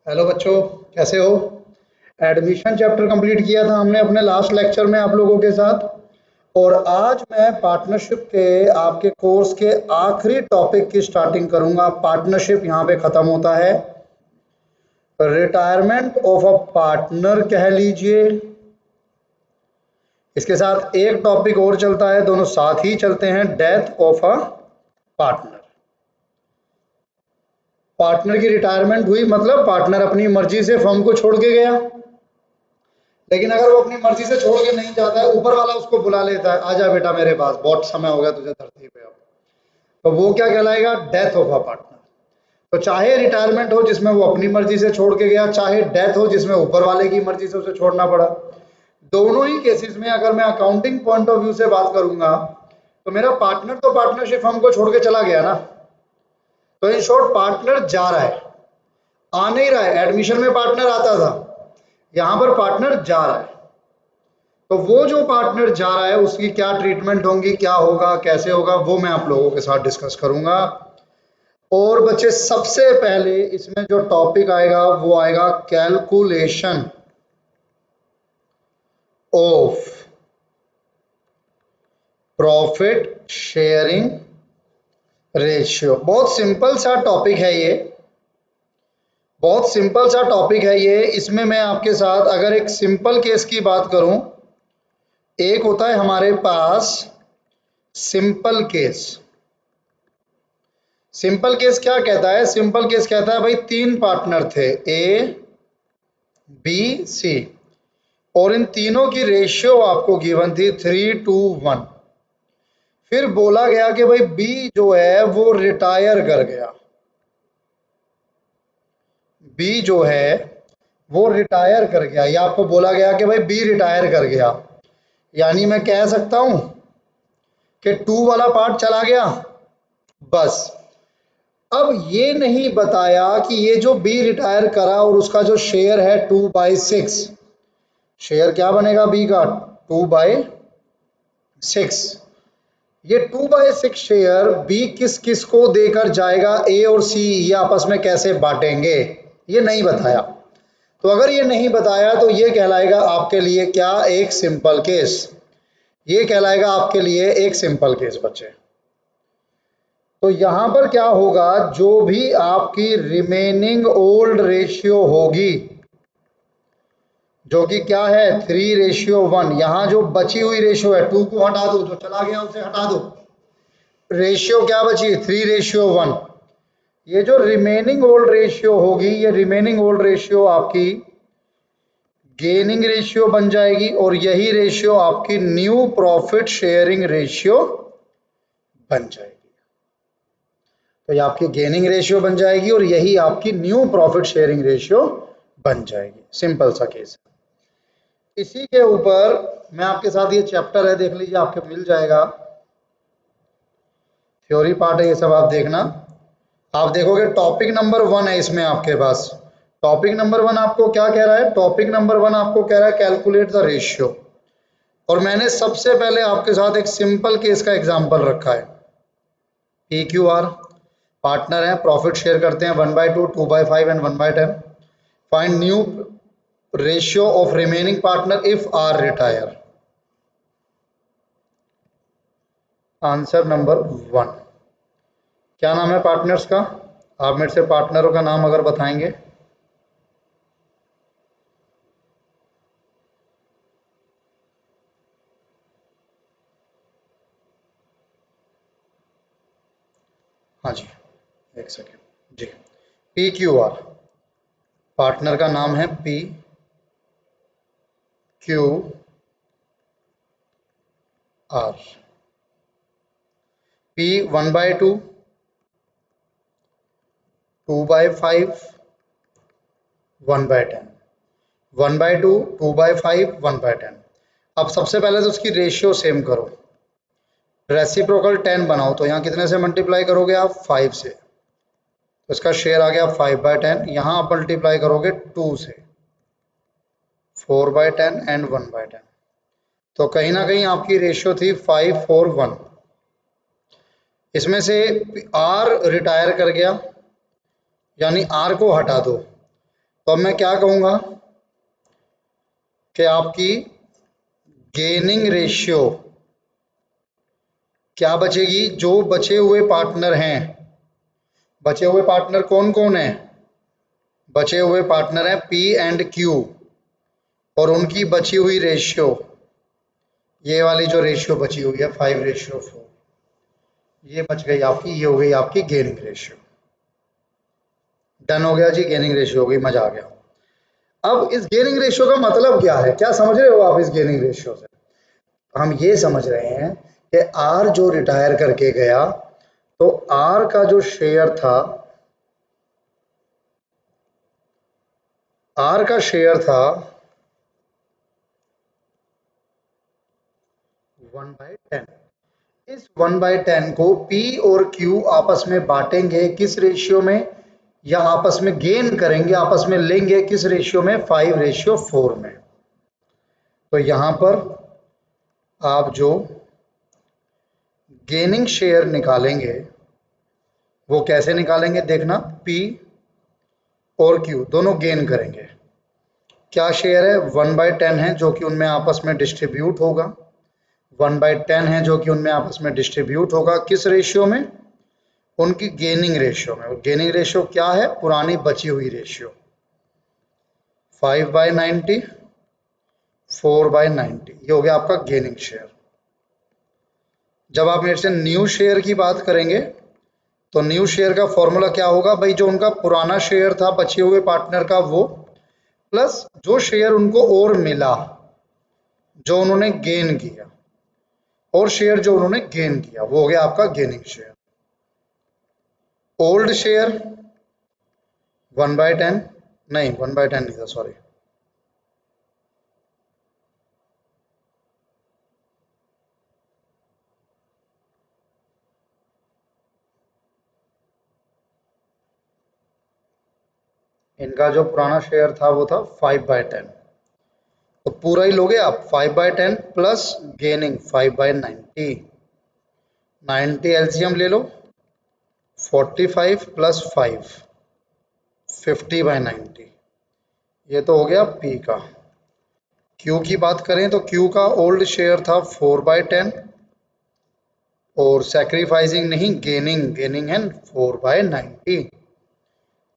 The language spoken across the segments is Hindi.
हेलो बच्चों, कैसे हो? एडमिशन चैप्टर कंप्लीट किया था हमने अपने लास्ट लेक्चर में आप लोगों के साथ। और आज मैं पार्टनरशिप के आपके कोर्स के आखिरी टॉपिक की स्टार्टिंग करूंगा। पार्टनरशिप यहाँ पे ख़त्म होता है। रिटायरमेंट ऑफ अ पार्टनर कह लीजिए। इसके साथ एक टॉपिक और चलता है, दोनों साथ ही चलते हैं, death of a partner. Partner की रिटायरमेंट हुई मतलब पार्टनर अपनी मर्जी से फर्म को छोड़ के गया। लेकिन अगर वो अपनी मर्जी से छोड़ के नहीं जाता है, ऊपर वाला उसको बुला लेता है, आजा बेटा मेरे पास, बहुत समय हो गया तुझे धरती पे अब, तो वो क्या कहलाएगा? Death of a partner. तो चाहे रिटायरमेंट हो जिसमें वो अपनी मर्जी से छोड़ के गया, चाहे डेथ हो जिसमें ऊपर वाले की मर्जी से उसे छोड़ना पड़ा, दोनों ही केसेस में अगर मैं अकाउंटिंग पॉइंट ऑफ व्यू से बात करूंगा तो मेरा पार्टनर तो पार्टनरशिप फर्म को छोड़ के चला गया ना। तो इन शॉर्ट पार्टनर जा रहा है, आ नहीं रहा है। एडमिशन में पार्टनर आता था, यहां पर पार्टनर जा रहा है। तो वो जो पार्टनर जा रहा है उसकी क्या ट्रीटमेंट होंगी, क्या होगा, कैसे होगा, वो मैं आप लोगों के साथ डिस्कस करूंगा। और बच्चे सबसे पहले इसमें जो टॉपिक आएगा वो आएगा calculation of profit sharing ratio. बहुत सिंपल सा टॉपिक है ये, बहुत सिंपल सा टॉपिक है ये। इसमें मैं आपके साथ अगर एक सिंपल केस की बात करूं, एक होता है हमारे पास सिंपल केस। सिंपल केस क्या कहता है? सिंपल केस कहता है भाई तीन पार्टनर थे, ए बी सी, और इन तीनों की रेशियो आपको गिवन थी 3:1। फिर बोला गया कि भाई बी जो है वो रिटायर कर गया, बी जो है वो रिटायर कर गया, या आपको बोला गया कि भाई बी रिटायर कर गया। यानी मैं कह सकता हूं कि 2 वाला पार्ट चला गया बस। अब ये नहीं बताया कि ये जो बी रिटायर करा और उसका जो शेयर है 2/6, शेयर क्या बनेगा बी का? 2/6। ये 2/6 शेयर बी किस किस को देकर जाएगा, ए और सी ये आपस में कैसे बांटेंगे, ये नहीं बताया। तो अगर ये नहीं बताया तो ये कहलाएगा आपके लिए क्या? एक सिंपल केस। ये कहलाएगा आपके लिए एक सिंपल केस बच्चे। तो यहां पर क्या होगा, जो भी आपकी रिमेनिंग ओल्ड रेशियो होगी, जो कि क्या है 3:1, यहां जो बची हुई रेशियो है, 2 को हटा दो, जो चला गया उसे हटा दो, रेशियो क्या बची? 3:1। ये जो रिमेनिंग ओल्ड रेशियो होगी, ये रिमेनिंग ओल्ड रेशियो आपकी गेनिंग रेशियो बन जाएगी, और यही रेशियो आपकी न्यू प्रॉफिट शेयरिंग रेशियो बन जाएगी। तो ये आपकी गेनिंग रेशियो बन जाएगी और यही आपकी न्यू प्रॉफिट शेयरिंग रेशियो बन जाएगी। सिंपल सा केस है। इसी के ऊपर मैं आपके साथ, ये चैप्टर है देख लीजिए, आपके मिल जाएगा, थ्योरी पार्ट है ये सब, आप देखना। आप देखोगे टॉपिक नंबर 1 है इसमें आपके पास। टॉपिक नंबर 1 आपको क्या कह रहा है? टॉपिक नंबर 1 आपको कह रहा है कैलकुलेट द रेशियो। और मैंने सबसे पहले आपके साथ एक सिंपल केस का एग्जांपल रखा है। पी क्यू आर पार्टनर है, प्रॉफिट शेयर करते हैं 1/2, 2/5 and 1/10। Find new ratio of remaining partner if R retire. Answer number 1। क्या नाम है पार्टनर्स का? आप मेरे से पार्टनरों का नाम अगर बताएंगे। हाँ जी, एक सेकेंड जी। पी क्यू आर, पार्टनर का नाम है पी क्यू आर। पी 1/2, 2/5, 1/10, 1/2, 2/5, 1/10। अब सबसे पहले तो उसकी रेशियो सेम करो, रेसिप्रोकल 10 बनाओ, तो यहाँ कितने से मल्टीप्लाई करोगे आप? 5 से। तो इसका शेयर आ गया 5/10। यहाँ आप मल्टीप्लाई करोगे 2 से, 4/10 एंड 1/10। तो कहीं ना कहीं आपकी रेशियो थी 5:4:1। इसमें से आर रिटायर कर गया, यानी आर को हटा दो, तो अब मैं क्या कहूँगा कि आपकी गेनिंग रेशियो क्या बचेगी? जो बचे हुए पार्टनर हैं, बचे हुए पार्टनर कौन कौन है? बचे हुए पार्टनर हैं पी एंड क्यू, और उनकी बची हुई रेशियो, ये वाली जो रेशियो बची हुई है 5:4, ये बच गई आपकी, ये हो गई आपकी गेनिंग रेशियो। डन हो गया जी, गेनिंग रेशियो हो गई, मजा आ गया। अब इस गेनिंग रेशियो का मतलब क्या है? क्या समझ रहे हो आप इस गेनिंग रेशियो से? हम ये समझ रहे हैं कि आर जो रिटायर करके गया, तो आर का जो शेयर था, आर का शेयर था 1/10। इस 1/10 को पी और क्यू आपस में बांटेंगे किस रेशियो में? या आपस में गेन करेंगे, आपस में लेंगे किस रेशियो में? 5:4 में। तो यहां पर आप जो गेनिंग शेयर निकालेंगे वो कैसे निकालेंगे? देखना, पी और क्यू दोनों गेन करेंगे। क्या शेयर है? 1/10 है जो कि उनमें आपस में डिस्ट्रीब्यूट होगा। 1/10 है जो कि उनमें आपस में डिस्ट्रीब्यूट होगा किस रेशियो में? उनकी गेनिंग रेशियो में। और गेनिंग रेशियो क्या है? पुरानी बची हुई रेशियो 5/90, 4/90, ये हो गया आपका गेनिंग शेयर। जब आप मेरे से न्यू शेयर की बात करेंगे तो न्यू शेयर का फॉर्मूला क्या होगा भाई? जो उनका पुराना शेयर था बचे हुए पार्टनर का, वो प्लस जो शेयर उनको और मिला, जो उन्होंने गेन किया, और शेयर जो उन्होंने गेन किया, वो हो गया आपका गेनिंग शेयर। ओल्ड शेयर 1/10, नहीं 1/10 नहीं था, सॉरी, इनका जो पुराना शेयर था वो था 5/10। तो पूरा ही लोगे आप, 5/10 प्लस गेनिंग 5/90, 90 एलसीएम ले लो, 45 प्लस 5, 50/90, ये तो हो गया पी का। क्यू की बात करें तो क्यू का ओल्ड शेयर था 4/10, और सैक्रिफाइसिंग नहीं, गेनिंग, गेनिंग है 4/90।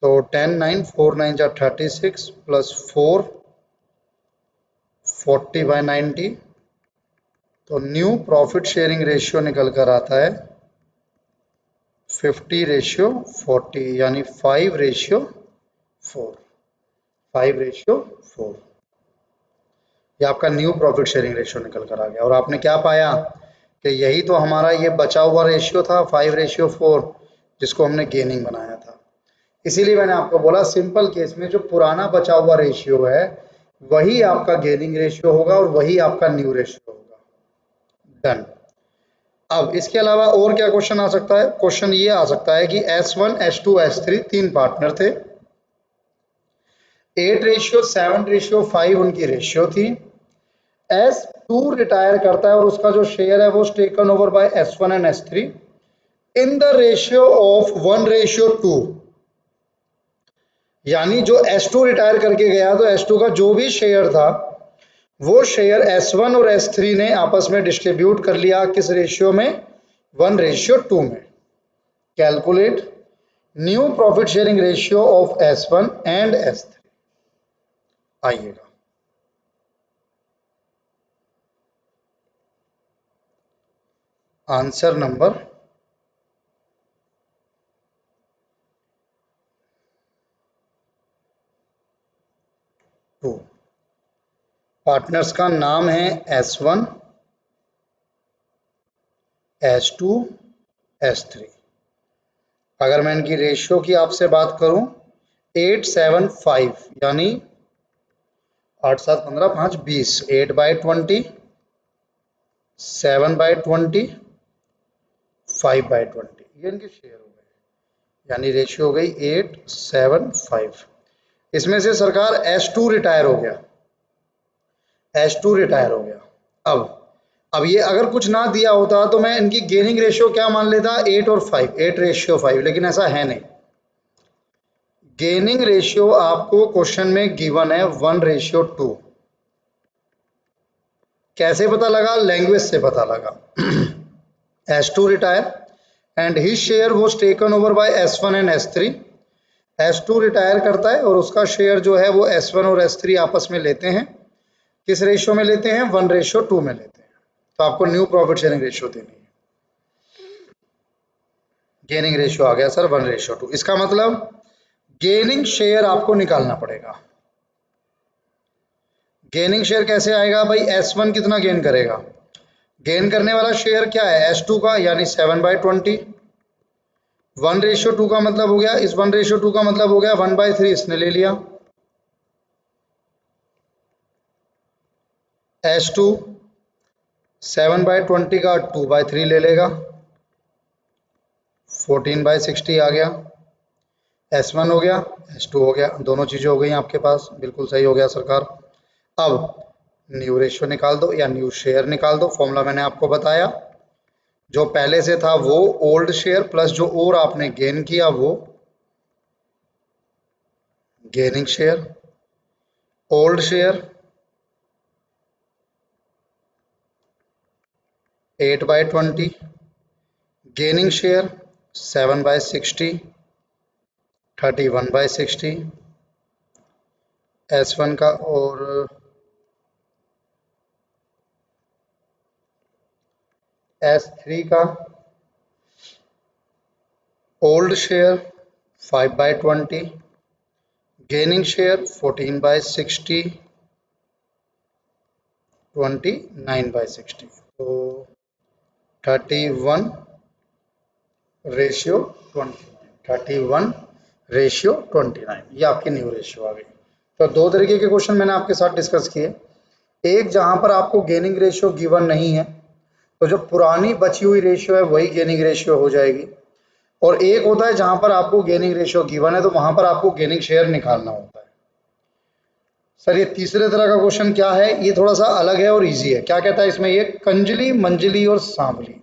तो 10 9 4 9 जा 36 प्लस 4 40/90। तो न्यू प्रॉफिट शेयरिंग रेशियो निकल कर आता है 50:40, यानी 5:4, 5:4, ये आपका न्यू प्रॉफिट शेयरिंग रेशियो निकल कर आ गया। और आपने क्या पाया कि यही तो हमारा ये बचा हुआ रेशियो था 5:4, जिसको हमने गेनिंग बनाया था। इसीलिए मैंने आपको बोला सिंपल केस में जो पुराना बचा हुआ रेशियो है वही आपका गेनिंग रेशियो होगा और वही आपका न्यू रेशियो होगा। डन। अब इसके अलावा और क्या क्वेश्चन आ सकता है? क्वेश्चन ये आ सकता है कि S1, S2, S3 तीन पार्टनर थे, 8:7:5 उनकी रेशियो थी। S2 रिटायर करता है और उसका जो शेयर है वो taken over by S1 and S3 in the ratio of 1:2। यानी जो S2 रिटायर करके गया तो S2 का जो भी शेयर था वो शेयर S1 और S3 ने आपस में डिस्ट्रीब्यूट कर लिया किस रेशियो में? 1:2 में। Calculate new profit sharing ratio of S1 and S3। आइएगा, आंसर नंबर 2। पार्टनर्स का नाम है S1, S2, S3। अगर मैं इनकी रेशियो की आपसे बात करूं 8:7:5, यानी 8 7 15 5 20, 8/20, 7/20, 5/20, ये इनके शेयर हो गए, यानी रेशियो हो गई 8:7:5। इसमें से सरकार S2 रिटायर हो गया, S2 रिटायर हो गया। अब ये अगर कुछ ना दिया होता तो मैं इनकी गेनिंग रेशियो क्या मान लेता? 8 और 5, 8:5, लेकिन ऐसा है नहीं। गेनिंग रेशियो आपको क्वेश्चन में गिवन है 1:2। कैसे पता लगा? लैंग्वेज से पता लगा। S2 retire and his share was taken over by S1 and S3। S2 retire करता है और उसका शेयर जो है वो S1 और S3 आपस में लेते हैं। किस रेशियो में लेते हैं? 1:2 में लेते हैं। तो आपको न्यू प्रॉफिट शेयरिंग रेशियो देनी है। गेनिंग रेशियो आ गया सर 1:2। इसका मतलब गेनिंग शेयर आपको निकालना पड़ेगा। गेनिंग शेयर कैसे आएगा भाई? S1 कितना गेन करेगा? गेन करने वाला शेयर क्या है? S2 का, यानी 7/20। 1:2 का मतलब हो गया, इस 1:2 का मतलब हो गया 1/3 इसने ले लिया। S2 7/20 का 2/3 ले लेगा, 14/60 आ गया। S1 हो गया, S2 हो गया, दोनों चीजें हो गई आपके पास। बिल्कुल सही हो गया सरकार। अब न्यू रेशियो निकाल दो या न्यू शेयर निकाल दो। फॉर्मूला मैंने आपको बताया, जो पहले से था वो ओल्ड शेयर प्लस जो और आपने गेन किया वो gaining share. Old share 8/20, gaining share 7/60, 31/60 S1 का। और S3 का ओल्ड शेयर 5/20, गेनिंग शेयर 14/60, 29/60। तो 31:29, ये आपकी न्यू रेशियो आ गई। तो दो तरीके के क्वेश्चन मैंने आपके साथ डिस्कस किए। एक जहां पर आपको गेनिंग रेशियो गिवन नहीं है, तो जो पुरानी बची हुई रेशियो है वही गेनिंग रेशियो हो जाएगी। और एक होता है जहां पर आपको गेनिंग रेशियो गिवन है, तो वहां पर आपको गेनिंग शेयर निकालना होता है। सर ये तीसरे तरह का क्वेश्चन क्या है? ये थोड़ा सा अलग है और इजी है। क्या कहता है इसमें? ये कंजली, मंजली और Sanwali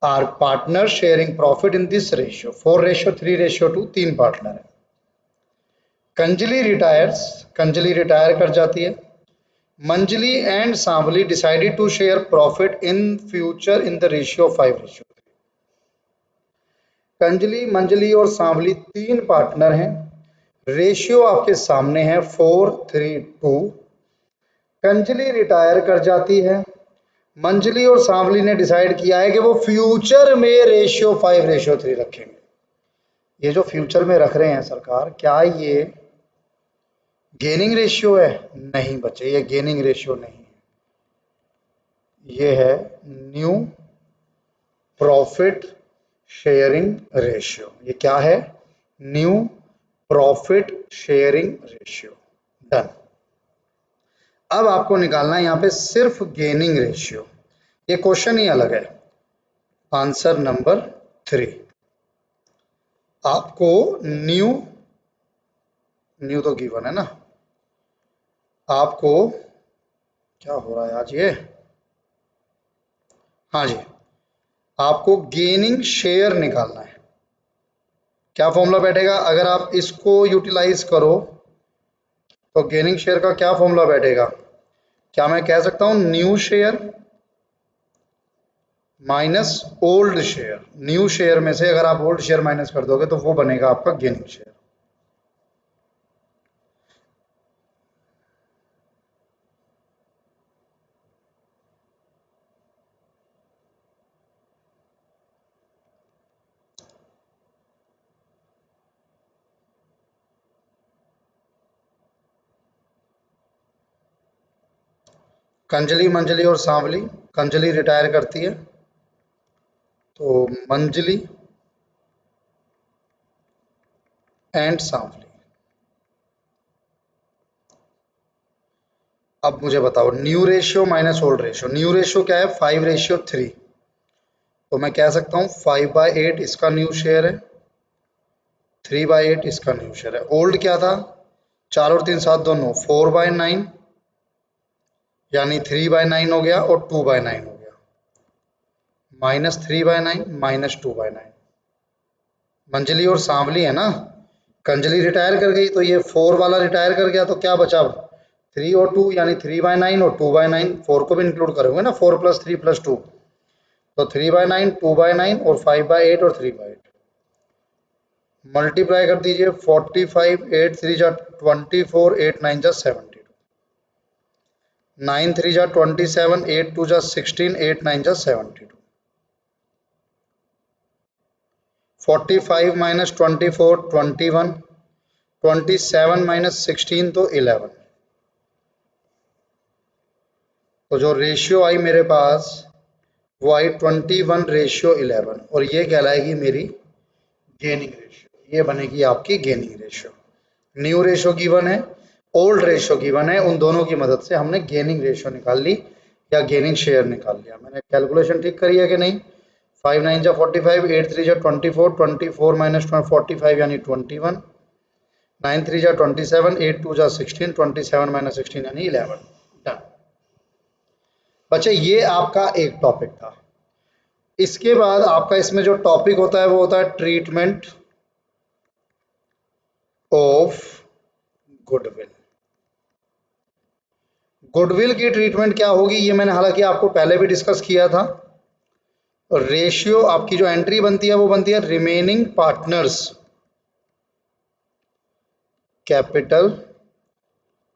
are partner sharing profit in this ratio 4:3:2। तीन पार्टनर है। कंजली रिटायर्स, कंजली रिटायर कर जाती है। Manjali and Sanwali decided to share profit in future in the ratio 5:3। Kanjali, Manjali और सांवली तीन पार्टनर हैं। रेशियो आपके सामने है 4:3:2। कंजली रिटायर कर जाती है। मंजली और सांवली ने डिसाइड किया है कि वो फ्यूचर में रेशियो 5:3 रखेंगे। ये जो फ्यूचर में रख रहे हैं सरकार, क्या ये गेनिंग रेशियो है? नहीं बच्चे, ये गेनिंग रेशियो नहीं है। ये है न्यू प्रॉफिट शेयरिंग रेशियो। ये क्या है? New profit sharing ratio. Done. अब आपको निकालना है यहां पे सिर्फ गेनिंग रेशियो। ये क्वेश्चन ही अलग है। Answer number 3। आपको न्यू, न्यू तो गिवन है ना। आपको क्या हो रहा है आज ये? हाँ जी, आपको गेनिंग शेयर निकालना है। क्या फॉर्मूला बैठेगा? अगर आप इसको यूटिलाइज करो तो गेनिंग शेयर का क्या फॉर्मूला बैठेगा? क्या मैं कह सकता हूं new share minus old share? New share में से अगर आप ओल्ड शेयर माइनस कर दोगे तो वो बनेगा आपका गेनिंग शेयर। कंजली, मंजली और सांवली। कंजली रिटायर करती है तो मंजली एंड सांवली। अब मुझे बताओ new ratio minus old ratio. New ratio क्या है? 5:3। तो मैं कह सकता हूं 5/8 इसका न्यू शेयर है, 3/8 इसका न्यू शेयर है। ओल्ड क्या था? 4 और 3 7 2 9, 4/9 यानी 3/9 हो गया और 2/9 हो गया। -3/9 -2/9। मंजली और सांवली है ना, कंजली रिटायर कर गई तो ये 4 वाला रिटायर कर गया, तो क्या बचा अब 3 और 2 यानी 3/9 और 2/9, 4 को भी इंक्लूड करोगे ना, 4 + 3 + 2, तो 3/9, 2/9 और 5/8 और 3/8 मल्टीप्लाई कर दीजिए। 45, 8 3 जा 24, 8 9 जा 72, 9 3 जा 27, 8 2 जा 16, 8 9 जा 72, 45 - 24 21, 27 - 16 तो 11, तो जो रेशियो आई मेरे पास वो आई 21:11, और ये कहलाएगी मेरी गेनिंग रेशियो, ये बनेगी आपकी gaining ratio. New ratio given है, ओल्ड रेशियो गिवन है, उन दोनों की मदद से हमने गेनिंग रेशियो निकाल ली या गेनिंग शेयर निकाल लिया। मैंने कैलकुलेशन ठीक करी है कि नहीं? 5 9 जा 45, 8 3 जा 24, 24 - 45 यानी 21, 9 3 जा 27, 8 2 जा 16, 27 - 16 यानी 11। डन बच्चे, ये आपका एक टॉपिक था। इसके बाद आपका इसमें जो टॉपिक होता है वो होता है ट्रीटमेंट ऑफ गुडविल। गुडविल की ट्रीटमेंट क्या होगी ये मैंने हालांकि आपको पहले भी डिस्कस किया था। रेशियो आपकी जो एंट्री बनती है वो बनती है remaining partners capital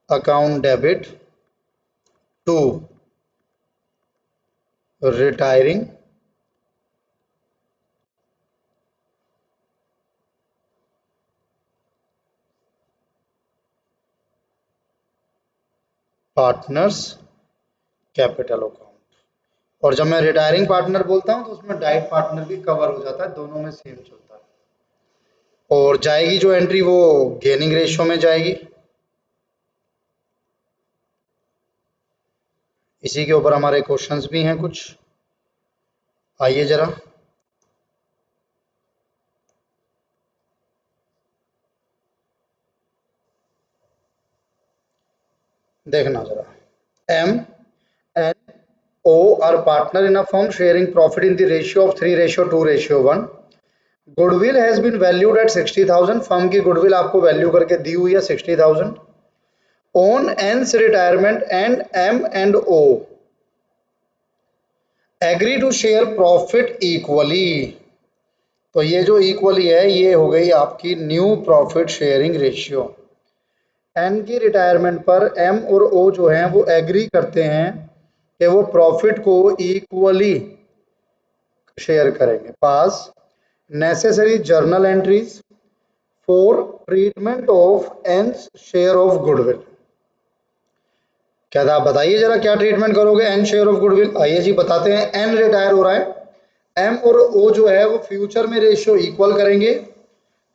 account debit to retiring partners capital account. और जब मैं रिटायरिंग पार्टनर बोलता हूं तो उसमें डाइट पार्टनर भी कवर हो जाता है, दोनों में सेम चलता है। और जाएगी जो एंट्री वो गेनिंग रेशियो में जाएगी। इसी के ऊपर हमारे क्वेश्चंस भी हैं कुछ, आइए जरा देखना जरा। M N O are partner in a firm sharing profit in the ratio of 3:2:1। Goodwill has been valued at 60,000। Firm की गुडविल आपको वैल्यू करके दी हुई है 60,000। On N's retirement and M and O agree to share profit equally. तो ये जो इक्वली है ये हो गई आपकी new profit sharing ratio. N की रिटायरमेंट पर एम और ओ जो हैं वो एग्री करते हैं कि वो प्रॉफिट को इक्वली शेयर करेंगे। Pass necessary journal entries for treatment of N share of goodwill. क्या था आप बताइए जरा, क्या ट्रीटमेंट करोगे एन शेयर ऑफ गुडविल? आइए जी बताते हैं। एन रिटायर हो रहा है, एम और ओ जो है वो फ्यूचर में रेशियो इक्वल करेंगे।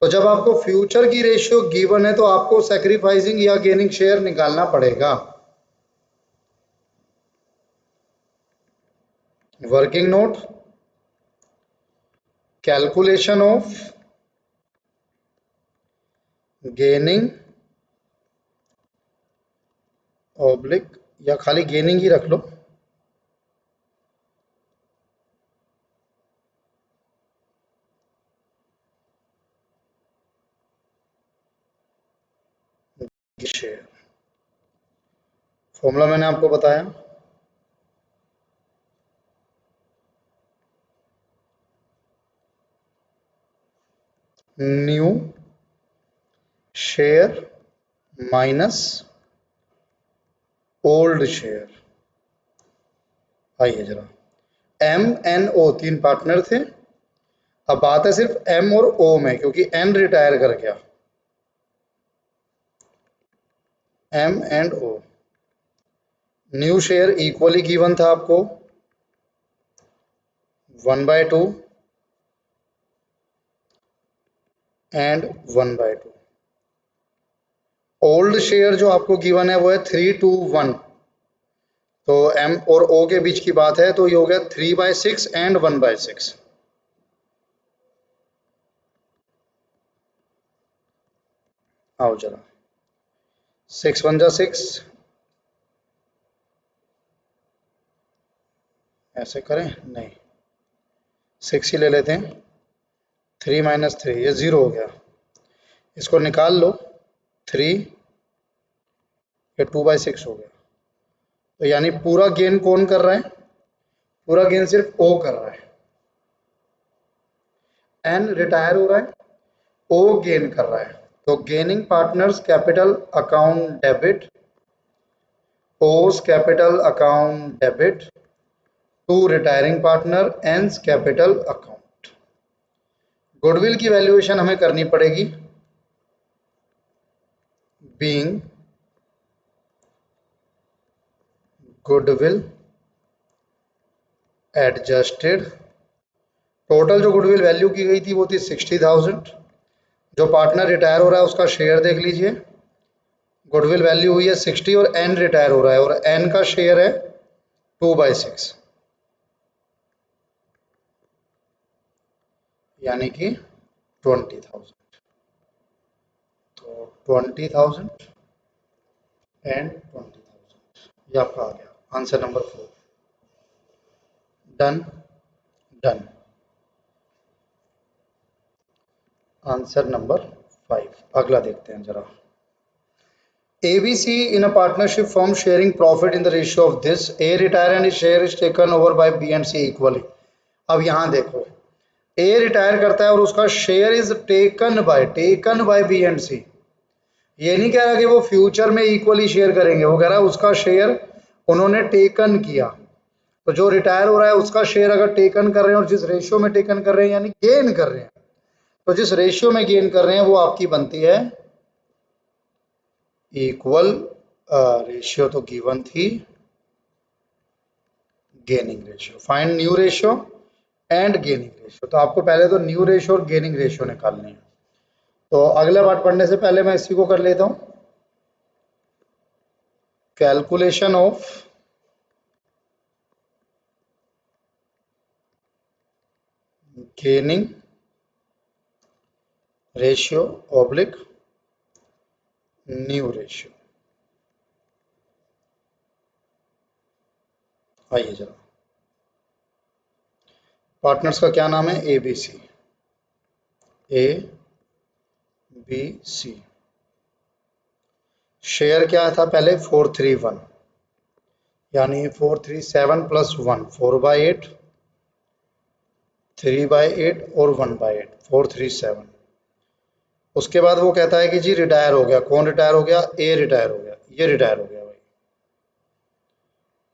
तो जब आपको फ्यूचर की रेशियो गिवन है तो आपको सैक्रिफाइसिंग या गेनिंग शेयर निकालना पड़ेगा। Working note, calculation of gaining oblique, या खाली गेनिंग ही रख लो, शेयर। फॉर्मूला मैंने आपको बताया, new share minus old share. आइए जरा, एम एन ओ तीन पार्टनर थे, अब बात है सिर्फ एम और ओ में, क्योंकि एन रिटायर कर गया। M and O new share equally given था आपको 1/2 एंड 1/2। ओल्ड शेयर जो आपको गिवन है वो है 3:1, तो एम और ओ के बीच की बात है, तो ये हो गया 3/6 एंड 1/6। आओ जरा, 6 1 जा 6, ऐसे करें नहीं, 6 ही ले लेते हैं। 3 - 3 ये 0 हो गया, इसको निकाल लो, 3, ये 2/6 हो गया। तो यानी पूरा गेन कौन कर रहा है? पूरा गेन सिर्फ ओ कर रहा है। एन रिटायर हो रहा है, ओ गेन कर रहा है। तो gaining partners capital account debit, O's capital account debit to retiring partner N's capital account. Goodwill की वैल्यूएशन हमें करनी पड़ेगी, बीइंग गुडविल एडजस्टेड। टोटल जो गुडविल वैल्यू की गई थी वो थी 60,000। जो पार्टनर रिटायर हो रहा है उसका शेयर देख लीजिए, गुडविल वैल्यू हुई है 60 और एन रिटायर हो रहा है और एन का शेयर है 2/6, यानी कि 20,000। तो 20,000 एंड 20,000 ये आपका आ गया answer number 4। Done done. Answer number 5। अगला देखते हैं जरा। ABC in a partnership firm sharing profit in the ratio of this, A retire and his share is taken over by B and C equally। अब यहां देखो, A रिटायर करता है और उसका share is taken by B and C. ये नहीं कह रहा कि वो फ्यूचर में इक्वली शेयर करेंगे, वो कह रहा है उसका शेयर उन्होंने टेकन किया। तो जो रिटायर हो रहा है उसका शेयर अगर टेकन कर रहे हैं और जिस रेशियो में टेकन कर रहे हैं यानी गेन कर रहे हैं, तो जिस रेशियो में गेन कर रहे हैं वो आपकी बनती है इक्वल। रेशियो तो गिवन थी, gaining ratio. Find new ratio and gaining ratio. तो आपको पहले तो न्यू रेशियो और गेनिंग रेशियो निकालनी है। तो अगला पार्ट पढ़ने से पहले मैं इसी को कर लेता हूं, calculation of gaining ratio oblique new ratio. आइए जरा, पार्टनर्स का क्या नाम है? ABC, ABC। शेयर क्या था पहले? 431, यानी 437 प्लस 1 4/8, 3/8 और 1/8 437। उसके बाद वो कहता है कि जी रिटायर हो गया। कौन रिटायर हो गया? ए रिटायर हो गया, ये रिटायर हो गया भाई।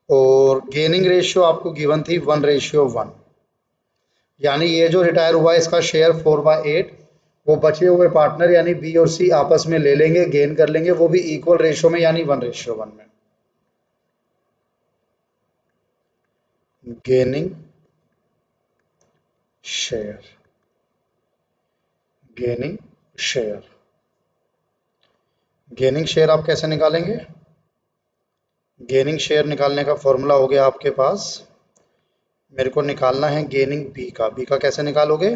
और गेनिंग रेशियो आपको गिवन थी 1:1, यानी ये जो रिटायर हुआ है इसका शेयर 4/8, वो बचे हुए पार्टनर यानी बी और सी आपस में ले लेंगे, गेन कर लेंगे, वो भी इक्वल रेशियो में यानी 1:1 में। Gaining share, gaining share, gaining share आप कैसे निकालेंगे? गेनिंग शेयर निकालने का फॉर्मूला हो गया आपके पास, मेरे को निकालना है गेनिंग बी का। बी का कैसे निकालोगे?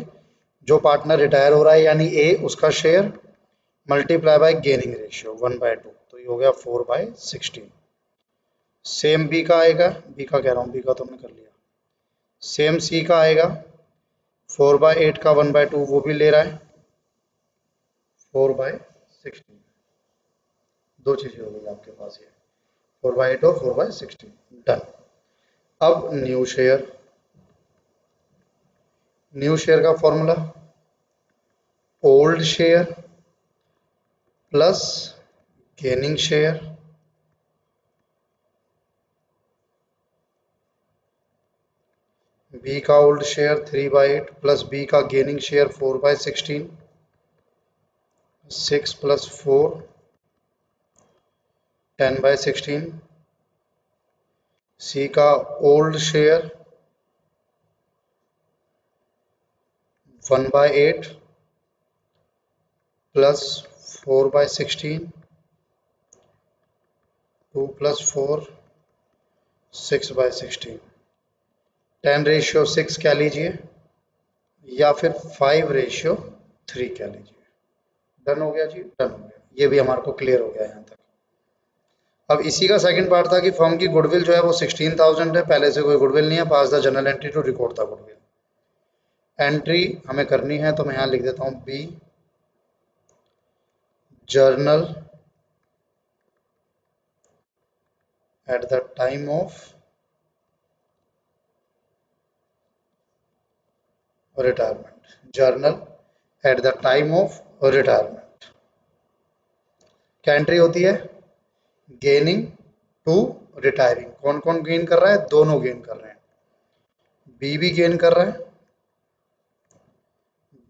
जो पार्टनर रिटायर हो रहा है यानी ए, उसका share multiply by gaining ratio 1/2, तो ये हो गया 4/16। सेम बी का आएगा, बी का कह रहा हूँ, बी का तो हमने कर लिया। सेम सी का आएगा, 4/8 का 1/2 वो भी ले रहा है, 4/16। दो चीजें हो गई आपके पास, ये 4/8 और 4/16। डन। अब न्यू शेयर, न्यू शेयर का formula old share plus gaining share B का ओल्ड शेयर 3/8 प्लस बी का गेनिंग शेयर 4/16, 6 प्लस 4 10/16। सी का ओल्ड शेयर 1/8 प्लस 4/16, 2 प्लस 4 6/16। 10:6 कह लीजिए या फिर 5:3 कह लीजिए। डन हो गया जी, डन हो गया। ये भी हमारे को क्लियर हो गया यहाँ तक। अब इसी का सेकंड पार्ट था कि फर्म की गुडविल जो है वो 16,000 है, पहले से कोई गुडविल नहीं है, pass the journal entry to record the goodwill. Entry हमें करनी है तो मैं यहाँ लिख देता हूँ B journal at the time of retirement, journal at the time of retirement। क्या एंट्री होती है? Gaining to retiring. कौन कौन गेन कर रहा है? दोनों गेन कर रहे हैं। बी भी गेन कर रहा है,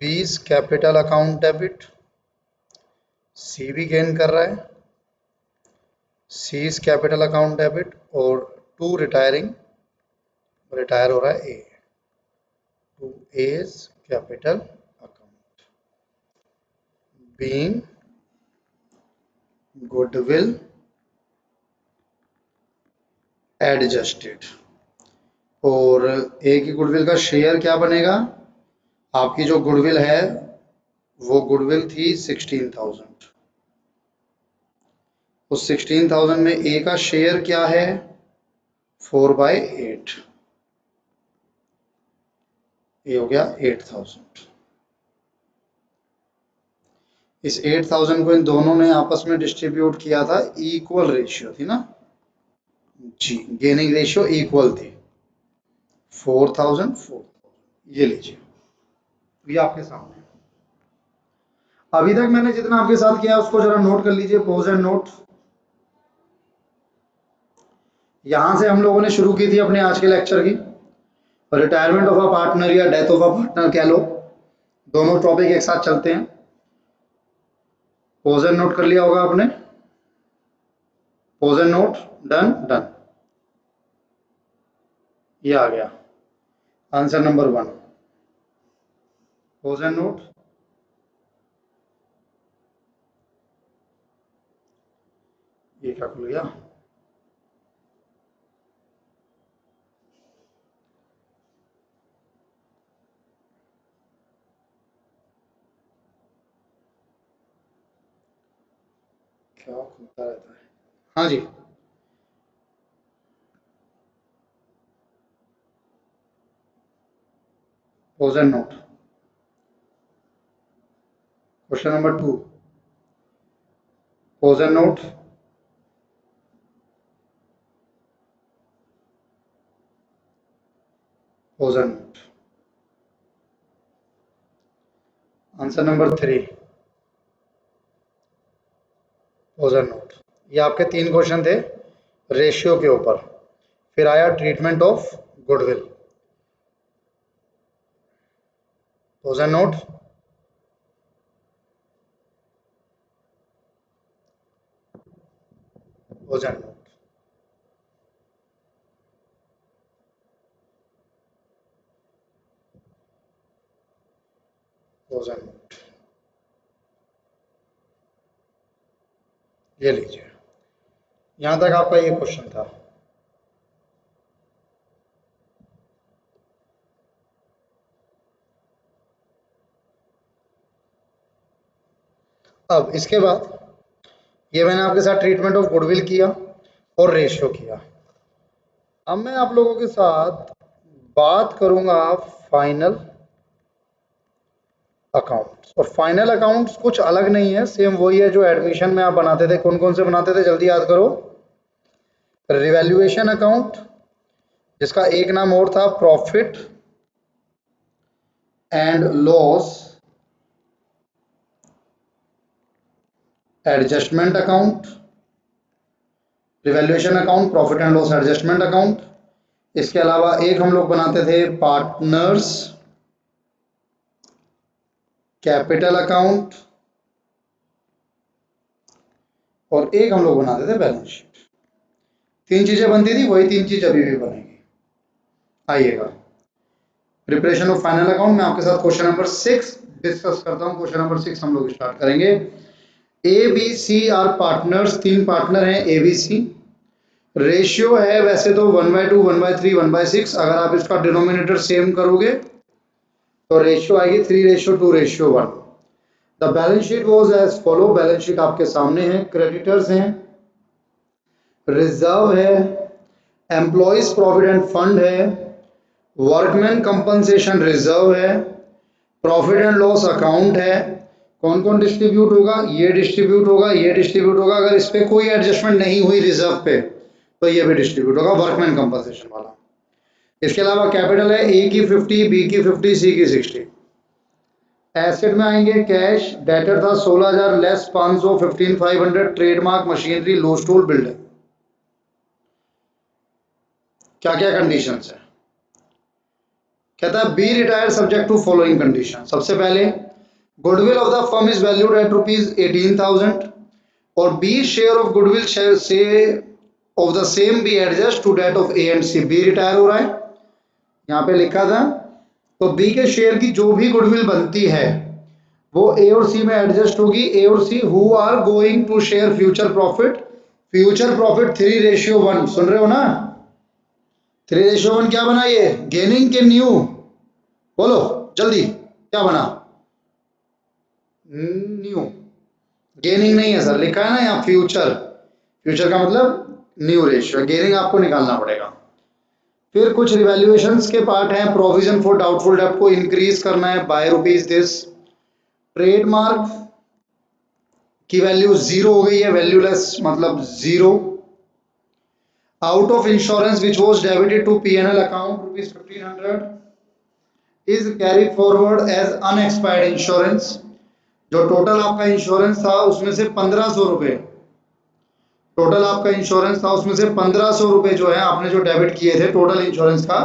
बीज कैपिटल अकाउंट डेबिट। सी भी गेन कर रहा है, C's capital account debit. और टू रिटायरिंग, रिटायर हो रहा है A, to A's capital account. Being goodwill adjusted. और ए की गुडविल का शेयर क्या बनेगा? आपकी जो गुडविल है वो गुडविल थी 16,000। उस 16,000 में ए का शेयर क्या है? 4/8। ये हो गया 8,000। इस 8,000 को इन दोनों ने आपस में डिस्ट्रीब्यूट किया था, इक्वल रेशियो थी ना जी, गेनिंग रेशियो इक्वल थी, 4,000। ये लीजिए, ये आपके सामने। अभी तक मैंने जितना आपके साथ किया उसको जरा नोट कर लीजिए, पोज एंड नोट। यहां से हम लोगों ने शुरू की थी अपने आज के लेक्चर की, रिटायरमेंट ऑफ अ पार्टनर या डेथ ऑफ अ पार्टनर कह लो, दोनों टॉपिक एक साथ चलते हैं। पोज एंड नोट कर लिया होगा आपने, pause and note, done done. ये आ गया answer number 1। Pause and note. ये क्या खुल गया? क्या खुलता रहता है? हाँ जी, pause and note. Question number 2, pause and note. Pause and note. Answer number 3, pause and note. ये आपके 3 क्वेश्चन थे रेशियो के ऊपर। फिर आया treatment of goodwill, pose and note. Pause and note. Pause and note. ये लीजिए, यहां तक आपका ये क्वेश्चन था। अब इसके बाद ये मैंने आपके साथ ट्रीटमेंट ऑफ गुडविल किया और रेशियो किया। अब मैं आप लोगों के साथ बात करूंगा फाइनल अकाउंट्स। और फाइनल अकाउंट्स कुछ अलग नहीं है, सेम वही है जो एडमिशन में आप बनाते थे। कौन कौन से बनाते थे जल्दी याद करो? रिवैल्यूएशन अकाउंट, जिसका एक नाम और था profit and loss adjustment account. Revaluation account, profit and loss adjustment account. इसके अलावा एक हम लोग बनाते थे पार्टनर्स कैपिटल अकाउंट, और एक हम लोग बनाते थे बैलेंस शीट। 3 चीजें बनती थी, वही 3 चीज अभी भी बनेगी। आइएगा, प्रिपरेशन ऑफ फाइनल अकाउंट में आपके साथ क्वेश्चन नंबर 6 डिस्कस करता हूं। क्वेश्चन नंबर 6 हम लोग स्टार्ट करेंगे। A B C are partners, 3 partner हैं ए बी सी। रेशियो है वैसे तो 1/2, 1/3, 1/6। अगर आप इसका डिनोमिनेटर सेम करोगे तो रेशियो आएगी 3:2:1। The balance sheet was as follow. Balance sheet आपके सामने है। क्रेडिटर्स हैं, रिजर्व है, एम्प्लॉइज प्रोविडेंट फंड है, वर्कमैन कंपनसेशन रिजर्व है, प्रॉफिट एंड लॉस अकाउंट है, कौन कौन डिस्ट्रीब्यूट होगा, ये डिस्ट्रीब्यूट होगा, ये डिस्ट्रीब्यूट होगा। अगर इस पे कोई एडजस्टमेंट नहीं हुई रिजर्व पे तो ये भी डिस्ट्रीब्यूट होगा, वर्कमैन कंपनसेशन वाला। इसके अलावा कैपिटल है ए की 50, बी की 50, सी की 60। एसेट में आएंगे कैश, डेटर था 16,000 less 500, 15,500, trademark, machinery, loose tool, building. क्या क्या कंडीशंस है? कहता है B retire subject to following condition. सबसे पहले goodwill of the firm is valued at ₹18,000 और बी शेयर ऑफ गुडविल से off the same be adjust to debt of A and C. B retire हो रहा है, यहाँ पे लिखा था, तो बी के शेयर की जो भी गुडविल बनती है वो ए और सी में एडजस्ट होगी। ए और C who are going to share future profit. Future profit 3:1, सुन रहे हो ना? 3:1 क्या बना ये? गेनिंग के न्यू? बोलो जल्दी, क्या बना? न्यू। गेनिंग नहीं है सर, लिखा है ना यहाँ फ्यूचर। फ्यूचर का मतलब न्यू रेशियो, गेनिंग आपको निकालना पड़ेगा। फिर कुछ रिवैल्यूएशंस के पार्ट हैं। प्रोविजन फॉर डाउटफुल डेब्ट को इंक्रीज करना है बाय रुपीज दिस। ट्रेडमार्क की वैल्यू 0 हो गई है, वैल्यूलेस मतलब 0। Out of insurance which was debited to P&L account ₹1,500 is carry forward as unexpired insurance. जो टोटल आपका इंश्योरेंस था उसमें से 1,500 रुपए, टोटल आपका इंश्योरेंस था उसमें से 1,500 रुपए जो है आपने जो डेबिट किए थे टोटल इंश्योरेंस का,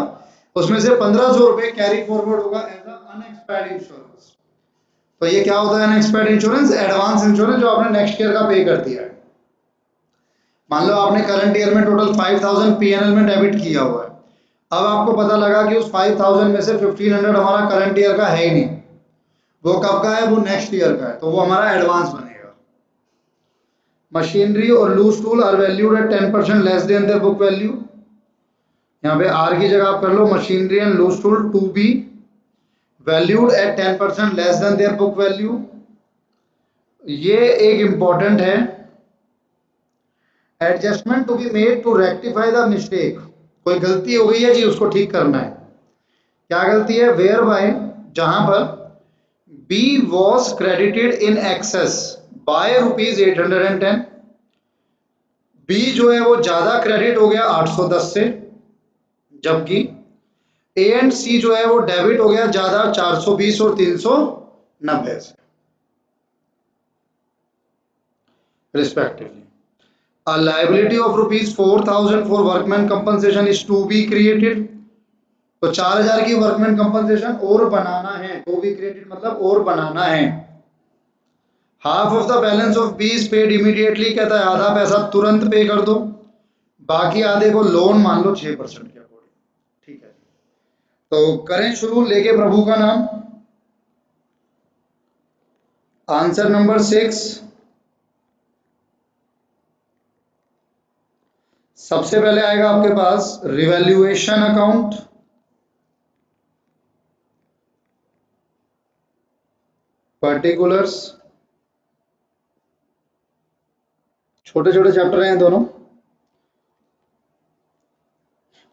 उसमें से 1,500 रुपए कैरी फॉरवर्ड होगा एज अनएक्सपायर्ड इंश्योरेंस। तो ये क्या होता है अनएक्सपायर्ड इंश्योरेंस? एडवांस इंश्योरेंस जो आपने नेक्स्ट ईयर का पे कर दिया है। मान लो आपने करंट ईयर में टोटल 5,000 P&L में डेबिट किया हुआ है। अब आपको पता लगा कि उस 5,000 में से 1,500 हमारा करंट ईयर का है ही नहीं, वो कब का है? वो नेक्स्ट ईयर का है, तो वो हमारा एडवांस बनेगा। मशीनरी और loose tool are valued at 10% less than their book value. यहाँ पे आर की जगह आप कर लो machinery and loose tool to be valued at 10% less than their book value. ये एक इंपॉर्टेंट है, adjustment to be made to rectify the mistake. कोई गलती हो गई है जी, उसको ठीक करना है। क्या गलती है? वेयर बाय, जहां पर B was credited in excess by ₹810। B जो है वो ज्यादा क्रेडिट हो गया 810 से, जबकि ए एंड सी जो है वो डेबिट हो गया ज्यादा 420 और 390 से respectively. A liability of ₹4,000 for workman compensation is to be created। तो 4,000 की वर्कमैन कंपनसेशन और बनाना है, टू बी क्रिएटेड मतलब और बनाना है। Half of the balance of B is paid immediately, कहता है आधा पैसा तुरंत पे कर दो, बाकी आधे को लोन मान लो 6% के अकॉर्डिंग। ठीक है, तो करें शुरू, लेके प्रभु का नाम। आंसर नंबर 6, सबसे पहले आएगा आपके पास रिवैल्यूएशन अकाउंट, पर्टिकुलर्स, छोटे छोटे चैप्टर हैं दोनों।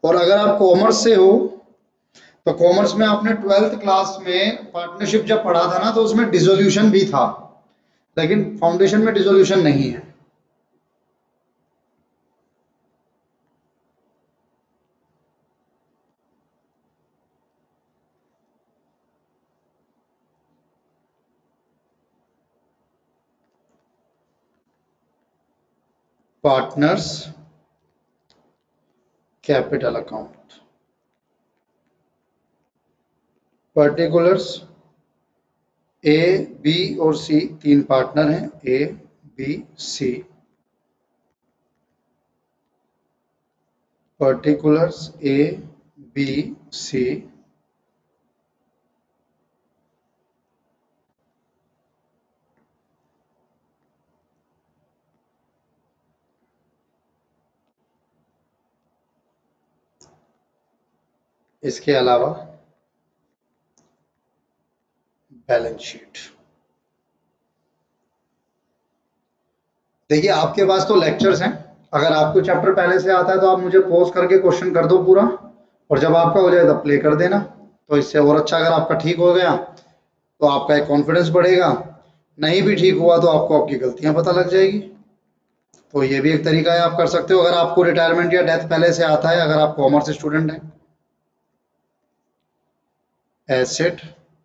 और अगर आप कॉमर्स से हो तो कॉमर्स में आपने 12th क्लास में पार्टनरशिप जब पढ़ा था ना, तो उसमें डिसोल्यूशन भी था, लेकिन फाउंडेशन में डिसोल्यूशन नहीं है। Partners capital account, particulars, A B और सी, 3 पार्टनर हैं, A B C. Particulars A B C, इसके अलावा बैलेंस शीट। देखिए आपके पास तो लेक्चर्स हैं, अगर आपको चैप्टर पहले से आता है तो आप मुझे पॉज करके क्वेश्चन कर दो पूरा, और जब आपका हो जाए तब प्ले कर देना। तो इससे और अच्छा, अगर आपका ठीक हो गया तो आपका एक कॉन्फिडेंस बढ़ेगा, नहीं भी ठीक हुआ तो आपको आपकी गलतियां पता लग जाएगी। तो ये भी एक तरीका है, आप कर सकते हो अगर आपको रिटायरमेंट या डेथ पहले से आता है, अगर आप कॉमर्स स्टूडेंट हैं। एसेट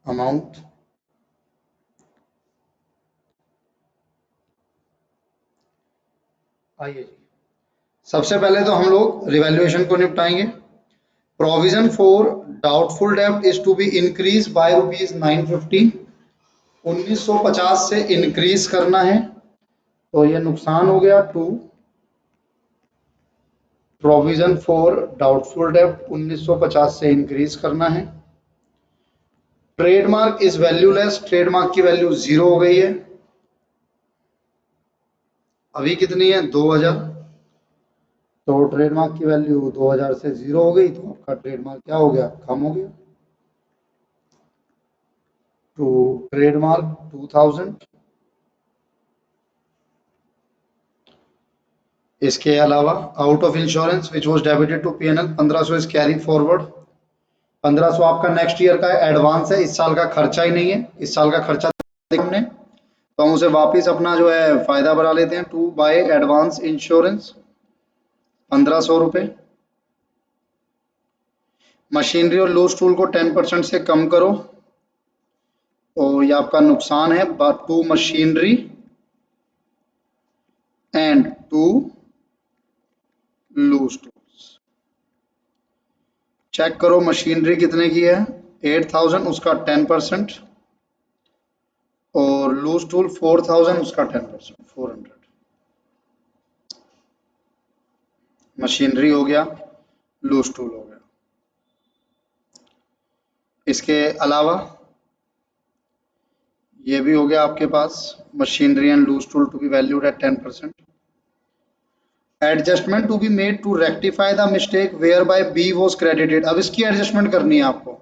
अमाउंट, आइए जी, सबसे पहले तो हम लोग रिवैल्यूएशन को निपटाएंगे। प्रोविजन फॉर डाउटफुल डेब्ट is to be increase by ₹950, 1950 से इंक्रीज करना है। तो ये नुकसान हो गया टू प्रोविजन फॉर डाउटफुल डेब्ट, 1950 से इंक्रीज करना है। ट्रेडमार्क इज वैल्यूलेस, ट्रेडमार्क की वैल्यू 0 हो गई है। अभी कितनी है? 2000। तो ट्रेडमार्क की वैल्यू 2000 से 0 हो गई, तो आपका ट्रेडमार्क क्या हो गया? कम हो गया। To trademark 2000। इसके अलावा out of insurance which was debited to P N L 1500 is carry forward. 1500 आपका नेक्स्ट ईयर का एडवांस है, इस साल का खर्चा ही नहीं है, इस साल का खर्चा हमने, तो हम उसे वापस अपना जो है फायदा बना लेते हैं। टू बाय एडवांस इंश्योरेंस 1500 रुपये। मशीनरी और लूज टूल को 10% से कम करो, तो ये आपका नुकसान है। To machinery and to loose tools. Check करो मशीनरी कितने की है? 8000, उसका 10%, और लूज टूल 4000, उसका 10%, 400। मशीनरी हो गया, लूज टूल हो गया। इसके अलावा ये भी हो गया आपके पास, machinery and loose tool to be valued at 10%। Adjustment to be made to rectify the mistake where by B was credited. अब इसकी एडजस्टमेंट करनी है आपको,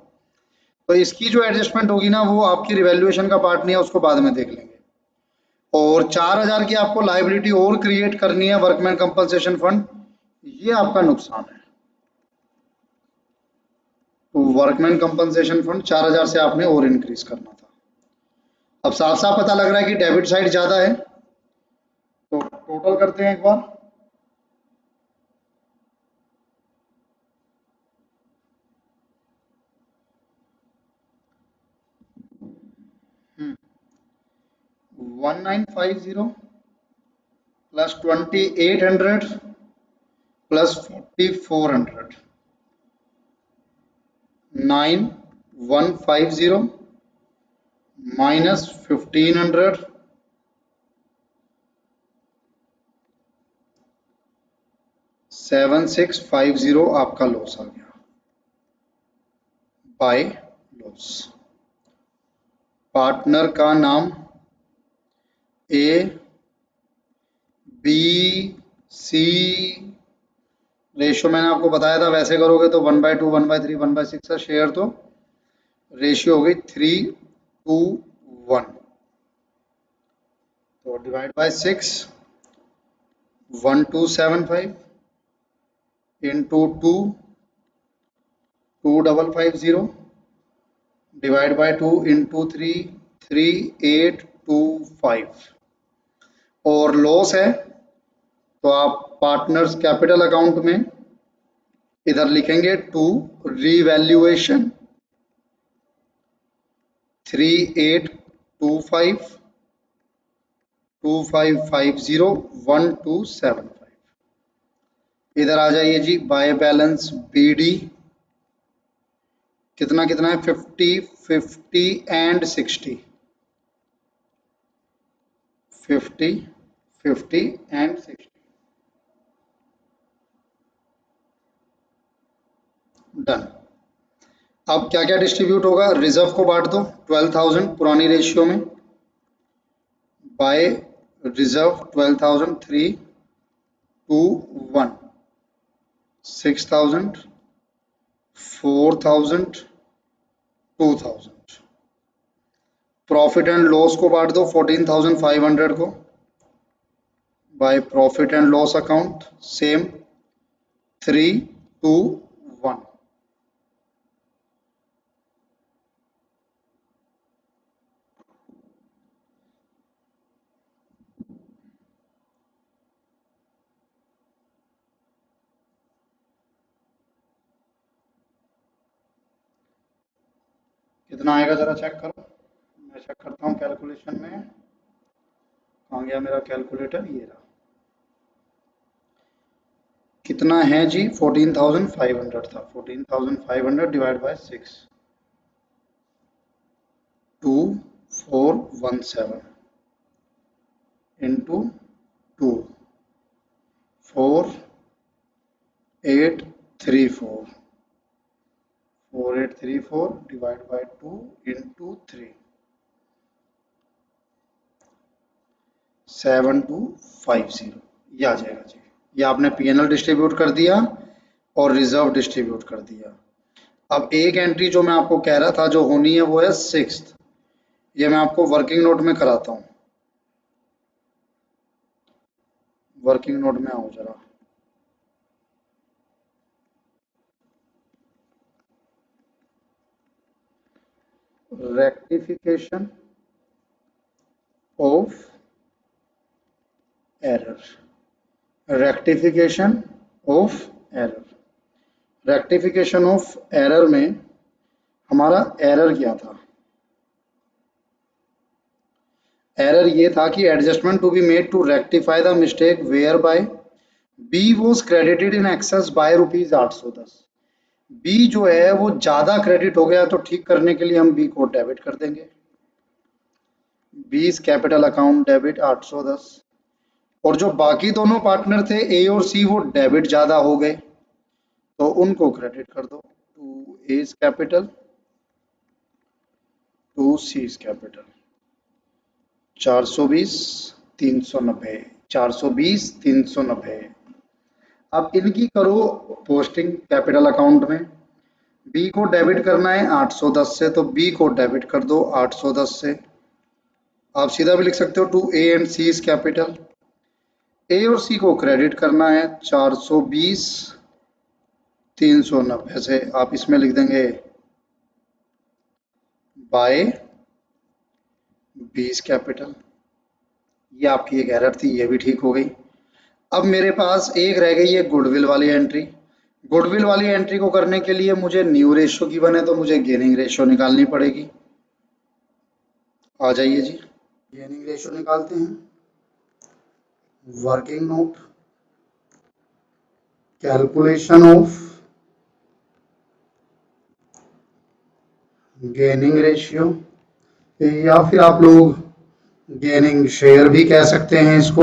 तो इसकी जो एडजस्टमेंट होगी ना, वो आपकी रिवैल्यूएशन का पार्ट नहीं है, उसको बाद में देख लेंगे। और 4000 की आपको लाइबिलिटी और क्रिएट करनी है, वर्कमैन कंपनसेशन फंड, ये आपका नुकसान है। तो वर्कमैन कंपनसेशन फंड 4000 से आपने और इंक्रीज करना था। अब साफ साफ पता लग रहा है कि डेबिट साइड ज्यादा है, तो टोटल करते हैं एक बार। हम्म 1950 प्लस 2800 प्लस 4400, 9150 माइनस 1500, 7650 आपका लॉस आ गया बाय लॉस। पार्टनर का नाम ए बी सी, रेशियो मैंने आपको बताया था, वैसे करोगे तो 1/2 1/3 1/6 है। शेयर तो रेशियो हो गई 3:1, तो divide by 6, 1275 into 2, 2550 divide by 2 into 3, 3825। और लॉस है तो आप पार्टनर्स कैपिटल अकाउंट में इधर लिखेंगे टू रीवैल्यूएशन 3825 2550 1275। इधर आ जाइए जी, बाय बैलेंस बीडी कितना कितना है? 50 50 एंड 60, 50 50 एंड 60 डन। अब क्या क्या डिस्ट्रीब्यूट होगा? रिजर्व को बांट दो 12000 पुरानी रेशियो में, by reserve 12000, 3 2 1, 6000, 4000, 2000। Profit and loss को बांट दो 14500 को, by profit and loss account same 3 2 1। कितना आएगा जरा चेक करो। मैं चेक करता हूँ कैलकुलेशन में, कहाँ गया मेरा कैलकुलेटर, ये रहा। कितना है जी, 14,500 था। 14,500 divide by 6, 2417 into 2, 4834, 4834 divide by 2 into 3, 7250, ये आ जाएगा जी। ये आपने पीएनएल डिस्ट्रीब्यूट कर दिया और रिजर्व डिस्ट्रीब्यूट कर दिया। अब एक एंट्री जो मैं आपको कह रहा था जो होनी है वो है 6th। ये मैं आपको वर्किंग नोट में कराता हूँ। वर्किंग नोट में आओ जरा। Rectification of error, rectification of error. Rectification of error में हमारा एरर क्या था? एरर ये था कि adjustment to be made to rectify the mistake where by B was credited in excess by ₹810। B जो है वो ज्यादा क्रेडिट हो गया, तो ठीक करने के लिए हम बी को डेबिट कर देंगे। बीस कैपिटल अकाउंट डेबिट 810, और जो बाकी दोनों पार्टनर थे ए और सी वो डेबिट ज्यादा हो गए, तो उनको क्रेडिट कर दो। To A's capital to C's capital, 420 390, 420 390। अब इनकी करो पोस्टिंग कैपिटल अकाउंट में। बी को डेबिट करना है 810 से, तो बी को डेबिट कर दो 810 से। आप सीधा भी लिख सकते हो to A and C's capital. A और सी को क्रेडिट करना है 420 390 से, आप इसमें लिख देंगे बाय बीस कैपिटल। ये आपकी एक एरर थी, ये भी ठीक हो गई। अब मेरे पास एक रह गई है गुडविल वाली एंट्री। गुडविल वाली एंट्री को करने के लिए मुझे न्यू रेशियो की बने, तो मुझे गेनिंग रेशियो निकालनी पड़ेगी। आ जाइए जी, गेनिंग रेशियो निकालते हैं। Working note, calculation of gaining ratio, या फिर आप लोग गेनिंग शेयर भी कह सकते हैं इसको।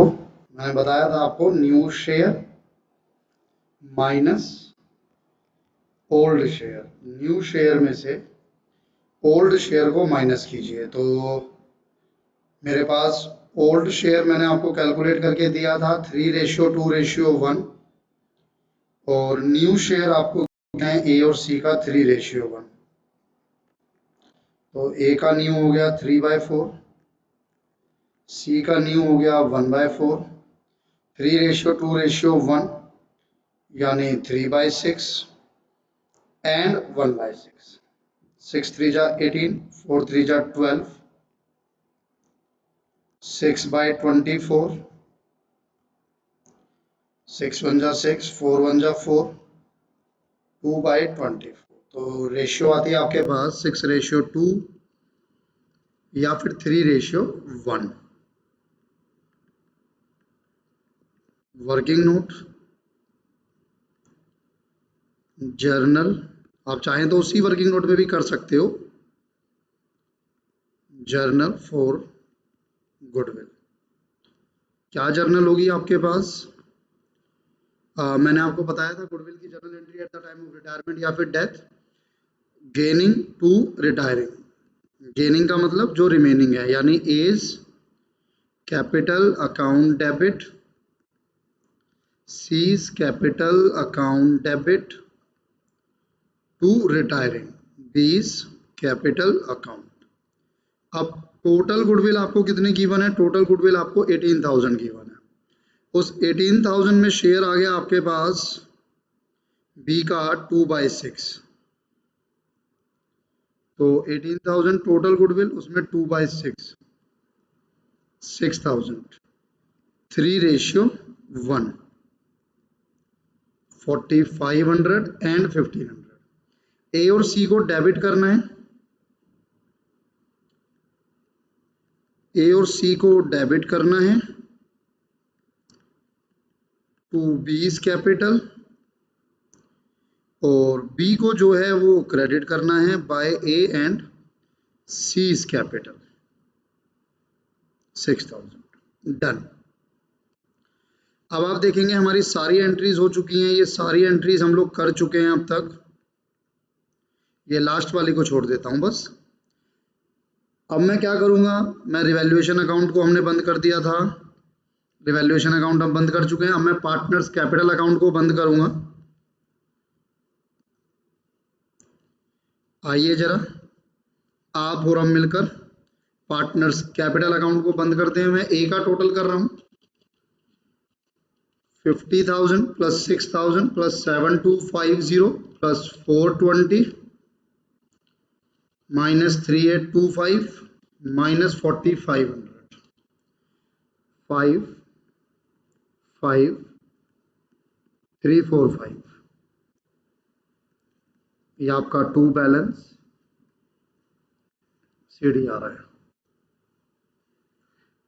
मैंने बताया था आपको new share minus old share. New share में से ओल्ड शेयर को माइनस कीजिए, तो मेरे पास ओल्ड शेयर मैंने आपको कैलकुलेट करके दिया था 3:2:1, और न्यू शेयर आपको है ए और सी का 3:1। तो ए का न्यू हो गया 3/4, सी का न्यू हो गया 1/4, 3:2:1 यानी 3/6 एंड 1/6। 6 3 जा 18, 4 3 जा 12, 6/24, 6 1 जा 6, 4 1 जा 4, 2/24। तो रेशियो आती है आपके पास 6:2 या फिर 3:1। वर्किंग नोट, जर्नल, आप चाहें तो उसी वर्किंग नोट में भी कर सकते हो। जर्नल फॉर गुडविल, क्या जर्नल होगी आपके पास? मैंने आपको बताया था गुडविल की journal entry at the time of retirement या फिर death. Gaining to retiring, gaining का मतलब जो रिमेनिंग है, यानी A's capital account debit, C's capital account debit to retiring, B's capital account. अब टोटल गुडविल आपको कितने गिवन है? टोटल गुडविल आपको 18,000 गिवन है। उस 18,000 में शेयर आ गया आपके पास बी का 2/6, तो 18,000 टोटल गुडविल, उसमें 2/6 6,000, 3:1, 4,500 एंड 1,500। ए और सी को डेबिट करना है, ए और सी को डेबिट करना है टू बीज कैपिटल, और बी को जो है वो क्रेडिट करना है by A and C's capital 6000। Done. अब आप देखेंगे हमारी सारी एंट्रीज हो चुकी हैं, ये सारी एंट्रीज हम लोग कर चुके हैं अब तक। ये लास्ट वाली को छोड़ देता हूं बस। अब मैं क्या करूंगा, मैं रिवैल्यूएशन अकाउंट को हमने बंद कर दिया था, रिवैल्यूएशन अकाउंट हम बंद कर चुके हैं। अब मैं पार्टनर्स कैपिटल अकाउंट को बंद करूंगा। आइए जरा आप और हम मिलकर पार्टनर्स कैपिटल अकाउंट को बंद करते हैं। मैं ए का टोटल कर रहा हूं 50,000 plus 6,000 plus 7250 plus 420 minus 3825 minus 4500 55345। ये आपका टू बैलेंस सीडी आ रहा है।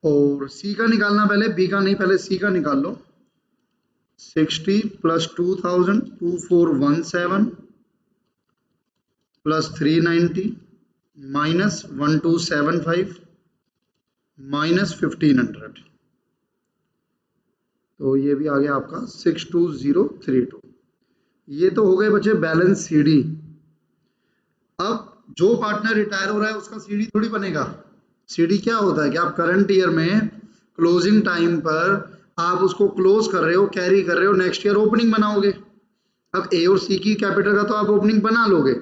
और सी का निकालना पहले, बी का नहीं, पहले सी का निकाल लो। 60 प्लस 2000 2417 प्लस 390 माइनस 1275 माइनस 1500, तो ये भी आ गया आपका 62032। ये तो हो गए बच्चे बैलेंस सीडी। अब जो पार्टनर रिटायर हो रहा है उसका सीडी थोड़ी बनेगा। सीडी क्या होता है कि आप करंट ईयर में क्लोजिंग टाइम पर आप उसको क्लोज कर रहे हो, कैरी कर रहे हो, नेक्स्ट ईयर ओपनिंग बनाओगे। अब ए और सी की कैपिटल का तो आप ओपनिंग बना लोगे,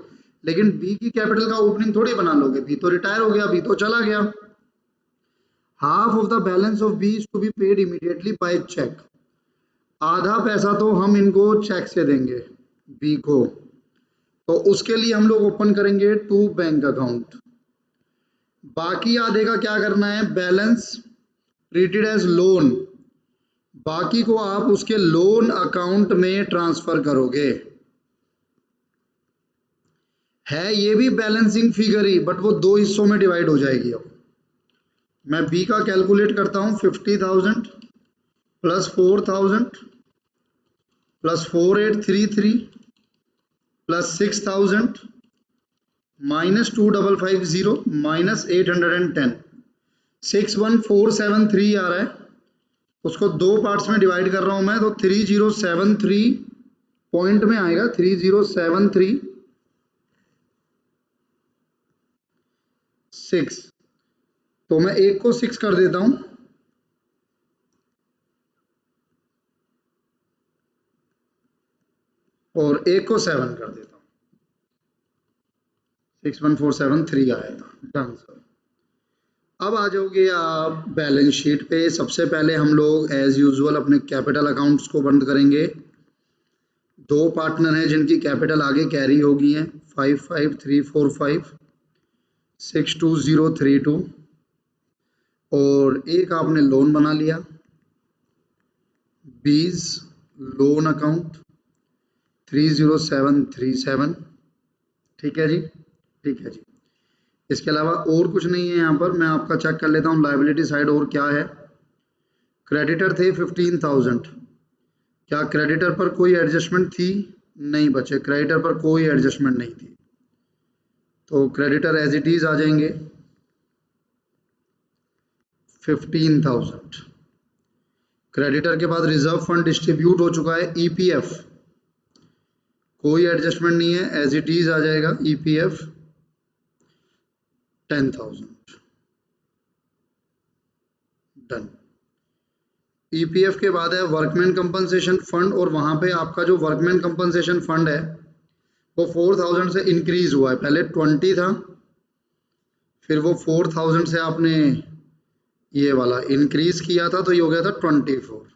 लेकिन बी की कैपिटल का ओपनिंग थोड़ी बना लोगे। बी तो रिटायर हो गया, बी तो चला गया। Half of the balance of B is to be paid immediately by cheque. आधा पैसा तो हम इनको चेक से देंगे बी को, तो उसके लिए हम लोग ओपन करेंगे टू बैंक अकाउंट। बाकी आधे का क्या करना है, बैलेंस ट्रीटेड एज लोन, बाकी को आप उसके लोन अकाउंट में ट्रांसफर करोगे। है ये भी बैलेंसिंग फिगर ही, बट वो दो हिस्सों में डिवाइड हो जाएगी। अब मैं बी का कैलकुलेट करता हूं 50,000 plus 4,000 plus 4833 plus 6,000 minus 2550 minus 810 61473 आ रहा है। उसको दो पार्ट्स में डिवाइड कर रहा हूं मैं, तो 3073 पॉइंट में आएगा 3073.6। तो मैं एक को 6 कर देता हूं और एक को 7 कर देता हूं, 61473 आएगा। Done sir. अब आ जाओगे आप बैलेंस शीट पे। सबसे पहले हम लोग एज यूजुअल अपने कैपिटल अकाउंट्स को बंद करेंगे। दो पार्टनर हैं जिनकी कैपिटल आगे कैरी होगी है, 55345 62032, और एक आपने लोन बना लिया बीज लोन अकाउंट 30737। ठीक है जी, ठीक है जी। इसके अलावा और कुछ नहीं है यहाँ पर। मैं आपका चेक कर लेता हूँ लायबिलिटी साइड और क्या है। क्रेडिटर थे 15,000, क्या क्रेडिटर पर कोई एडजस्टमेंट थी? नहीं बच्चे, क्रेडिटर पर कोई एडजस्टमेंट नहीं थी, तो क्रेडिटर एज इट इज आ जाएंगे 15,000। क्रेडिटर के बाद रिजर्व फंड डिस्ट्रीब्यूट हो चुका है ईपीएफ, कोई एडजस्टमेंट नहीं है, एज इट इज आ जाएगा ईपीएफ 10,000। डन। ईपीएफ के बाद है वर्कमैन कंपनसेशन फंड, और वहां पे आपका जो वर्कमैन कंपनसेशन फंड है वो 4,000 से इंक्रीज हुआ है। पहले 20 था, फिर वो 4,000 से आपने ये वाला इंक्रीज किया था, तो ये हो गया था 24।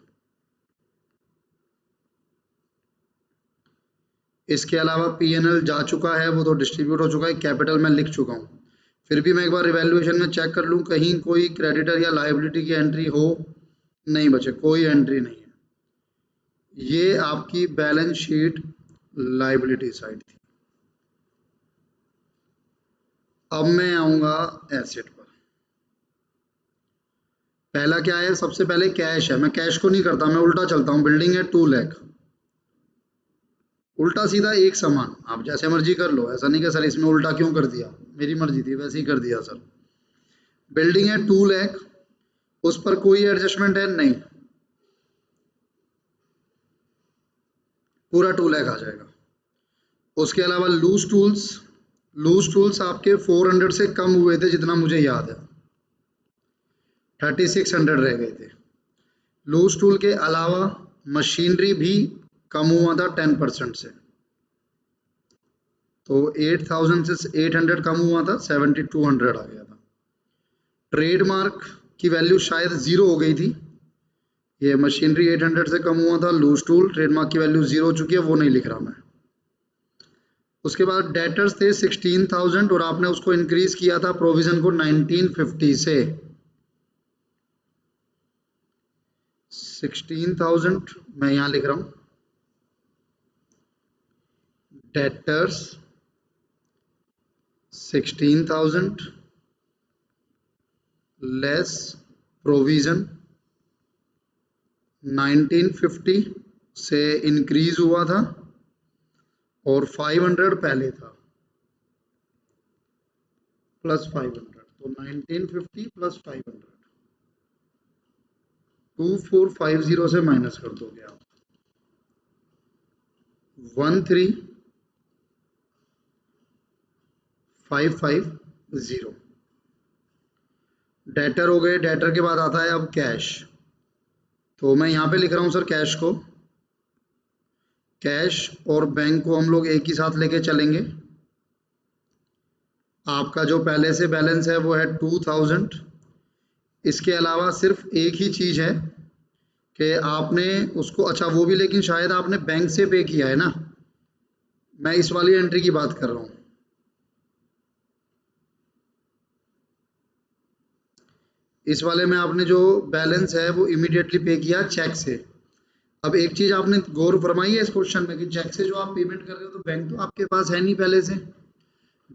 इसके अलावा पीएनएल जा चुका है, वो तो डिस्ट्रीब्यूट हो चुका है, कैपिटल में लिख चुका हूँ। फिर भी मैं एक बार रिवैल्यूएशन में चेक कर लूँ कहीं कोई क्रेडिटर या लायबिलिटी की एंट्री हो। नहीं बचे, कोई एंट्री नहीं है। ये आपकी बैलेंस शीट लायबिलिटी साइड थी। अब मैं आऊंगा एसेट पर। पहला क्या है, सबसे पहले कैश है, मैं कैश को नहीं करता, मैं उल्टा चलता हूँ। बिल्डिंग है 2 लाख, उल्टा सीधा एक समान, आप जैसे मर्जी कर लो, ऐसा नहीं कि सर इसमें उल्टा क्यों कर दिया, मेरी मर्जी थी वैसे ही कर दिया सर। बिल्डिंग है 2 लाख, उस पर कोई एडजस्टमेंट है नहीं, पूरा 2 लाख आ जाएगा। उसके अलावा लूज टूल्स आपके 400 से कम हुए थे जितना मुझे याद है, 3600 रह गए थे। लूज टूल के अलावा मशीनरी भी कम हुआ था 10% से, तो 8000 से 800 कम हुआ था, 7200 आ गया था। ट्रेडमार्क की वैल्यू शायद जीरो हो गई थी, ये मशीनरी 800 से कम हुआ था, लूज टूल ट्रेडमार्क की वैल्यू जीरो हो चुकी है, वो नहीं लिख रहा मैं। उसके बाद डेटर्स थे 16,000 और आपने उसको इंक्रीज किया था प्रोविजन को 1950 से। 16,000 मैं यहाँ लिख रहा हूँ, डेटर्स 16,000 लेस प्रोविजन 1950 से इंक्रीज हुआ था और 500 पहले था प्लस 500, तो 1950 प्लस 500, 2450 से माइनस कर दोगे आप, 13550। डेटर हो गए, डेटर के बाद आता है अब कैश, तो मैं यहाँ पे लिख रहा हूँ सर कैश को, कैश और बैंक को हम लोग एक ही साथ लेके चलेंगे। आपका जो पहले से बैलेंस है वो है 2000। इसके अलावा सिर्फ एक ही चीज़ है कि आपने उसको, अच्छा वो भी लेकिन शायद आपने बैंक से पे किया है ना, मैं इस वाली एंट्री की बात कर रहा हूँ। इस वाले में आपने जो बैलेंस है वो इमीडिएटली पे किया चेक से। अब एक चीज़ आपने गौर फरमाई है इस क्वेश्चन में कि चेक से जो आप पेमेंट कर रहे हो तो बैंक तो आपके पास है नहीं, पहले से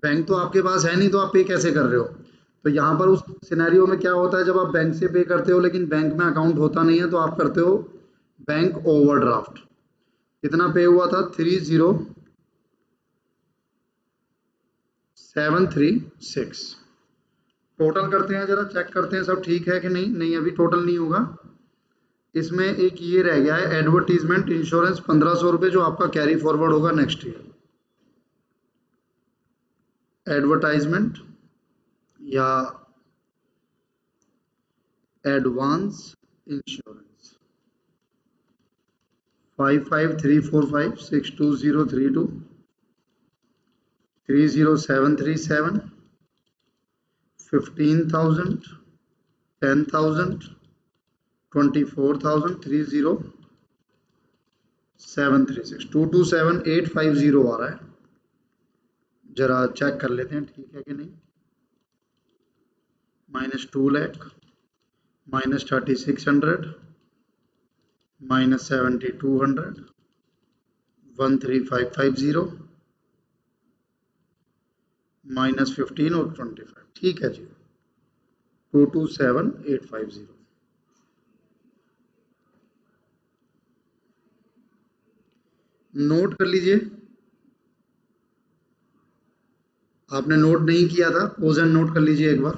बैंक तो आपके पास है नहीं, तो आप पे कैसे कर रहे हो। तो यहाँ पर उस सिनेरियो में क्या होता है, जब आप बैंक से पे करते हो लेकिन बैंक में अकाउंट होता नहीं है, तो आप करते हो बैंक ओवरड्राफ्ट। कितना पे हुआ था, 30736। टोटल करते हैं, जरा चेक करते हैं सब ठीक है कि नहीं। नहीं, अभी टोटल नहीं होगा, इसमें एक ये रह गया है एडवर्टीजमेंट इंश्योरेंस 1500 रुपये, जो आपका कैरी फॉरवर्ड होगा नेक्स्ट ईयर। एडवर्टाइजमेंट या एडवांस इंश्योरेंस 5534562032 30737 15,000 10,000 24,000 30736 227850 आ रहा है। जरा चेक कर लेते हैं ठीक है कि नहीं। -2 लाख, -3600, -7200, 13550, -15 और 25, ठीक है जी, 227850। नोट कर लीजिए, आपने नोट नहीं किया था, पोजन नोट कर लीजिए एक बार।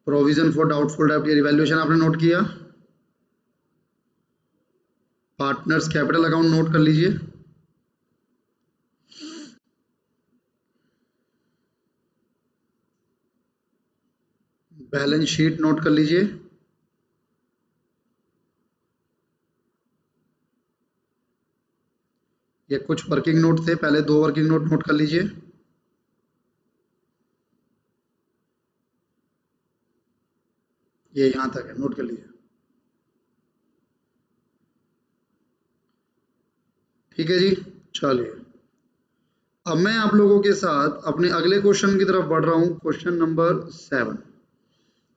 प्रोविजन फॉर डाउटफुल डेब्ट या रिवैल्यूएशन आपने नोट किया। पार्टनर्स कैपिटल अकाउंट नोट कर लीजिए। बैलेंस शीट नोट कर लीजिए। ये कुछ वर्किंग नोट थे, पहले 2 वर्किंग नोट नोट कर लीजिए। ये यहाँ तक है, नोट कर लीजिए। ठीक है जी, चलिए अब मैं आप लोगों के साथ अपने अगले क्वेश्चन की तरफ बढ़ रहा हूँ। Question number 7।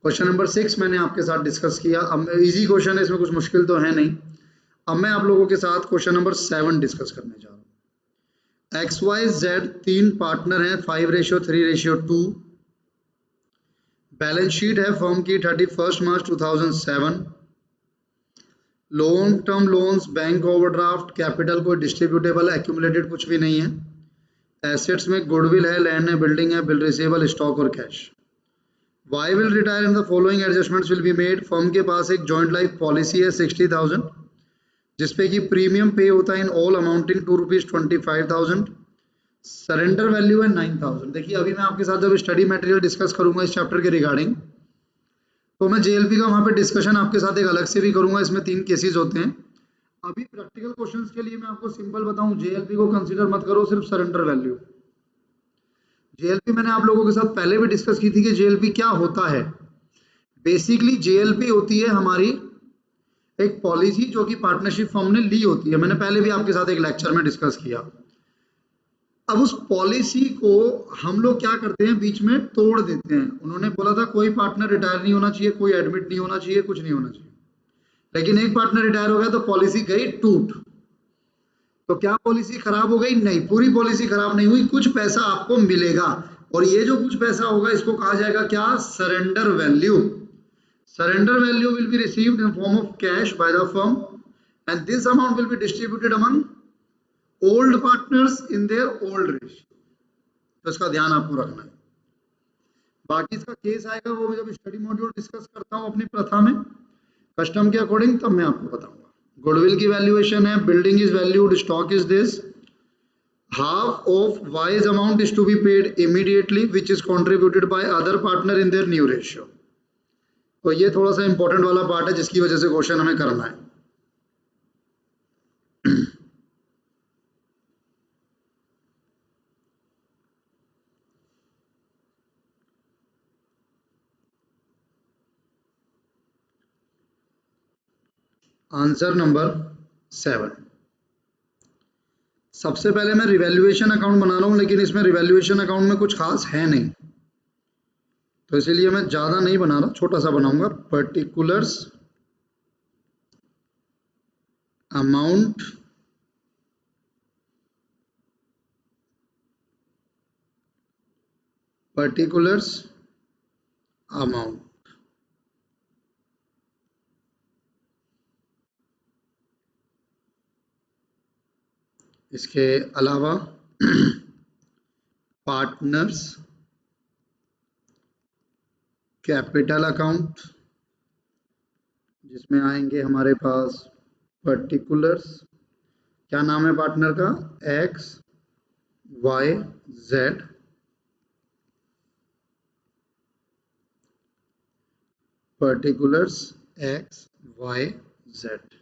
क्वेश्चन नंबर 6 मैंने आपके साथ डिस्कस किया। अब इजी क्वेश्चन है, इसमें कुछ मुश्किल तो है नहीं। अब मैं आप लोगों के साथ क्वेश्चन नंबर 7 डिस्कस करने जा रहा हूँ। XYZ 3 पार्टनर हैं, 5:3:2। बैलेंस शीट है फर्म की 31 मार्च 2007। Long term loans, bank overdraft, capital कोई डिस्ट्रीब्यूटेबल एक्यूमुलेटेड कुछ भी नहीं है। एसेट्स में गुडविल है, लैंड है, बिल्डिंग है, बिल रिसीवेबल, स्टॉक और cash. Y will retire in the following adjustments will be made. Firm के पास एक जॉइंट लाइफ पॉलिसी है 60,000 जिसपे कि प्रीमियम पे होता है in all amounting to ₹25,000। Surrender value है 9,000। देखिए अभी मैं आपके साथ जब स्टडी मटेरियल डिस्कस करूंगा इस चैप्टर के रिगार्डिंग, तो मैं जेएलपी का वहां पे डिस्कशन आपके साथ एक अलग से भी करूंगा। इसमें 3 केसेस होते हैं। अभी प्रैक्टिकल क्वेश्चंस के लिए मैं आपको सिंपल बताऊं, जेएलपी को कंसीडर मत करो, सिर्फ सरेंडर वैल्यू। जेएलपी मैंने आप लोगों के साथ पहले भी डिस्कस की थी कि जेएलपी क्या होता है। बेसिकली जेएलपी होती है हमारी एक पॉलिसी जो कि पार्टनरशिप फर्म ने ली होती है। मैंने पहले भी आपके साथ एक लेक्चर में डिस्कस किया। अब उस पॉलिसी को हम लोग क्या करते हैं, बीच में तोड़ देते हैं। उन्होंने बोला था कोई पार्टनर रिटायर नहीं होना चाहिए, कोई एडमिट नहीं होना चाहिए, कुछ नहीं होना चाहिए, लेकिन एक पार्टनर रिटायर हो गया तो पॉलिसी गई टूट। तो क्या पॉलिसी खराब हो गई? नहीं, पूरी पॉलिसी खराब नहीं हुई, कुछ पैसा आपको मिलेगा। और ये जो कुछ पैसा होगा इसको कहा जाएगा क्या? Surrender value. Surrender value will be received in form of cash by the firm and this amount will be distributed among old partners in their old ratio. तो इसका ध्यान आपको रखना है। बाकी इसका केस आएगा वो मैं जब स्टडी मॉड्यूल डिस्कस करता हूं अपनी प्रथा में कस्टम के अकॉर्डिंग, तब मैं आपको बताऊंगा। गुडविल की वैल्यूएशन है, building is valued, stock is this, half of y's amount is to be paid immediately which is contributed by other partner in their new ratio। तो ये थोड़ा सा इंपॉर्टेंट वाला पार्ट है जिसकी वजह से क्वेश्चन हमें करना है। Answer number 7। सबसे पहले मैं रिवैल्यूएशन अकाउंट बना रहा हूं, लेकिन इसमें रिवैल्यूएशन अकाउंट में कुछ खास है नहीं, तो इसीलिए मैं ज्यादा नहीं बना रहा, छोटा सा बनाऊंगा। पर्टिकुलर्स अमाउंट पर्टिकुलर्स अमाउंट इसके अलावा पार्टनर्स कैपिटल अकाउंट जिसमें आएंगे हमारे पास पर्टिकुलर्स, क्या नाम है पार्टनर का? X Y Z, particulars X Y Z.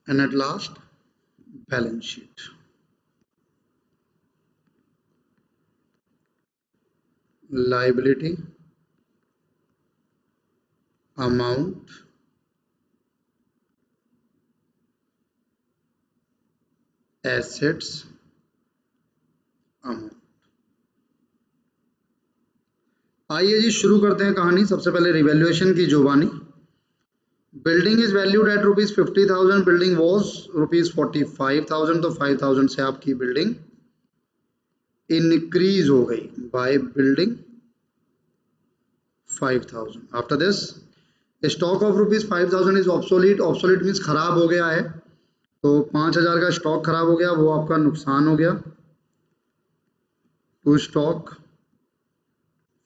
and at last balance sheet। liability amount assets amount। आइए जी शुरू करते हैं कहानी। सबसे पहले रिवैल्यूएशन की जुबानी। Building is valued eight ₹50,000, building was ₹45,000, तो 5,000 से आपकी बिल्डिंग इंक्रीज हो गई by building 5,000। After this stock of ₹5,000 is obsolete. Obsolete means खराब हो गया है, तो 5,000 का स्टॉक खराब हो गया, वो आपका नुकसान हो गया। To stock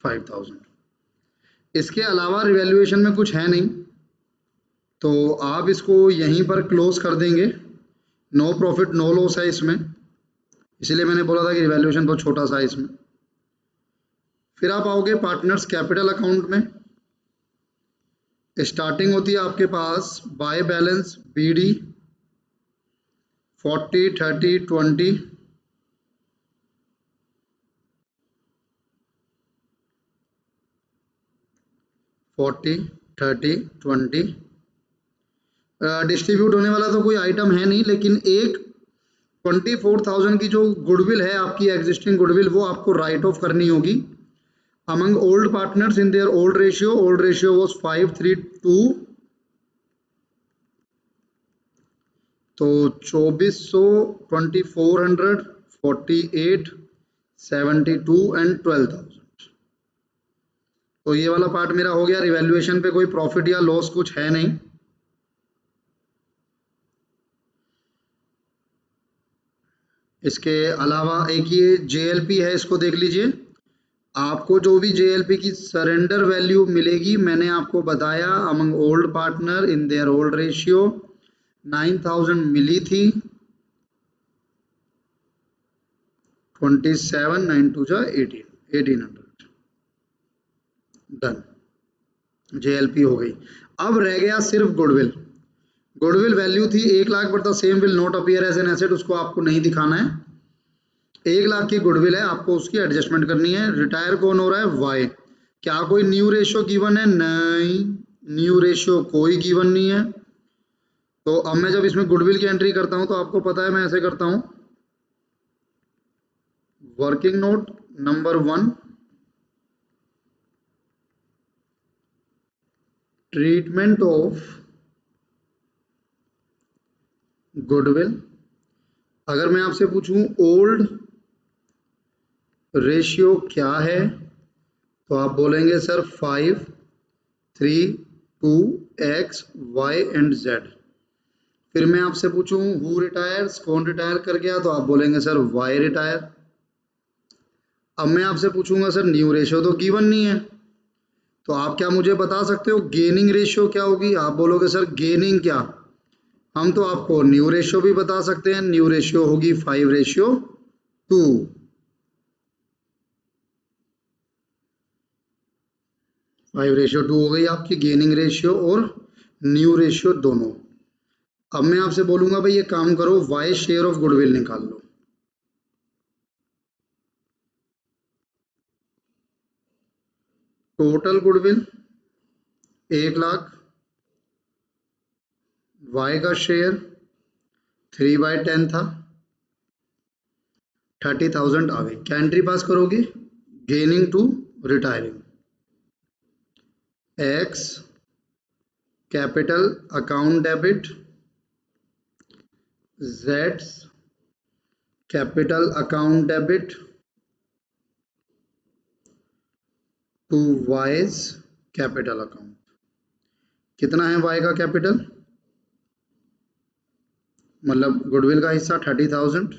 5,000। इसके अलावा रिवैल्यूएशन में कुछ है नहीं, तो आप इसको यहीं पर क्लोज कर देंगे। नो प्रॉफिट नो लॉस है इसमें, इसीलिए मैंने बोला था कि रिवैल्यूएशन बहुत छोटा सा है इसमें। फिर आप आओगे पार्टनर्स कैपिटल अकाउंट में। स्टार्टिंग होती है आपके पास बाय बैलेंस BD 40 30 20, डिस्ट्रीब्यूट होने वाला तो कोई आइटम है नहीं, लेकिन एक 24,000 की जो गुडविल है आपकी एग्जिस्टिंग गुडविल, वो आपको राइट ऑफ करनी होगी। among old partners in their old ratio was 532, तो 2400, 2400, 48, 72 एंड 12,000। तो ये वाला पार्ट मेरा हो गया। रिवैल्यूएशन पे कोई प्रॉफिट या लॉस कुछ है नहीं। इसके अलावा एक ये जेएलपी है, इसको देख लीजिए। आपको जो भी जेएलपी की सरेंडर वैल्यू मिलेगी, मैंने आपको बताया among old partner in their old ratio 9,000 मिली थी। 27, 9 2 जा 18, 1800 डन। जेएलपी हो गई। अब रह गया सिर्फ गुडविल। गुडविल वैल्यू थी 1 lakh, but the same will not appear as an asset, उसको आपको नहीं दिखाना है। 1 लाख की गुडविल है, आपको उसकी एडजस्टमेंट करनी है। रिटायर कौन हो रहा है? वाई। क्या कोई न्यू रेशियो गिवन है? नहीं, न्यू रेशियो कोई गिवन नहीं है। तो अब मैं जब इसमें गुडविल की एंट्री करता हूं तो आपको पता है मैं ऐसे करता हूं। Working note number 1, treatment of goodwill. अगर मैं आपसे पूछूं ओल्ड रेशियो क्या है, तो आप बोलेंगे sir 5, 3, 2, x, y and z। फिर मैं आपसे पूछूं हु रिटायर्स, कौन रिटायर कर गया, तो आप बोलेंगे सर y रिटायर। अब मैं आपसे पूछूंगा सर न्यू रेशियो तो गिवन नहीं है, तो आप क्या मुझे बता सकते हो गेनिंग रेशियो क्या होगी? आप बोलोगे सर गेनिंग क्या? हम तो आपको न्यू रेशियो भी बता सकते हैं। न्यू रेशियो होगी 5:2। 5:2 हो गई आपकी गेनिंग रेशियो और न्यू रेशियो दोनों। अब मैं आपसे बोलूंगा भाई ये काम करो, वाई शेयर ऑफ गुडविल निकाल लो। टोटल गुडविल 1 लाख, वाई का शेयर 3/10 था, 30,000 आ गई। क्या एंट्री पास करोगे? Gaining to retiring. X capital account debit, जेड्स capital account debit to Y's capital account. कितना है वाई का कैपिटल, मतलब गुडविल का हिस्सा 30,000,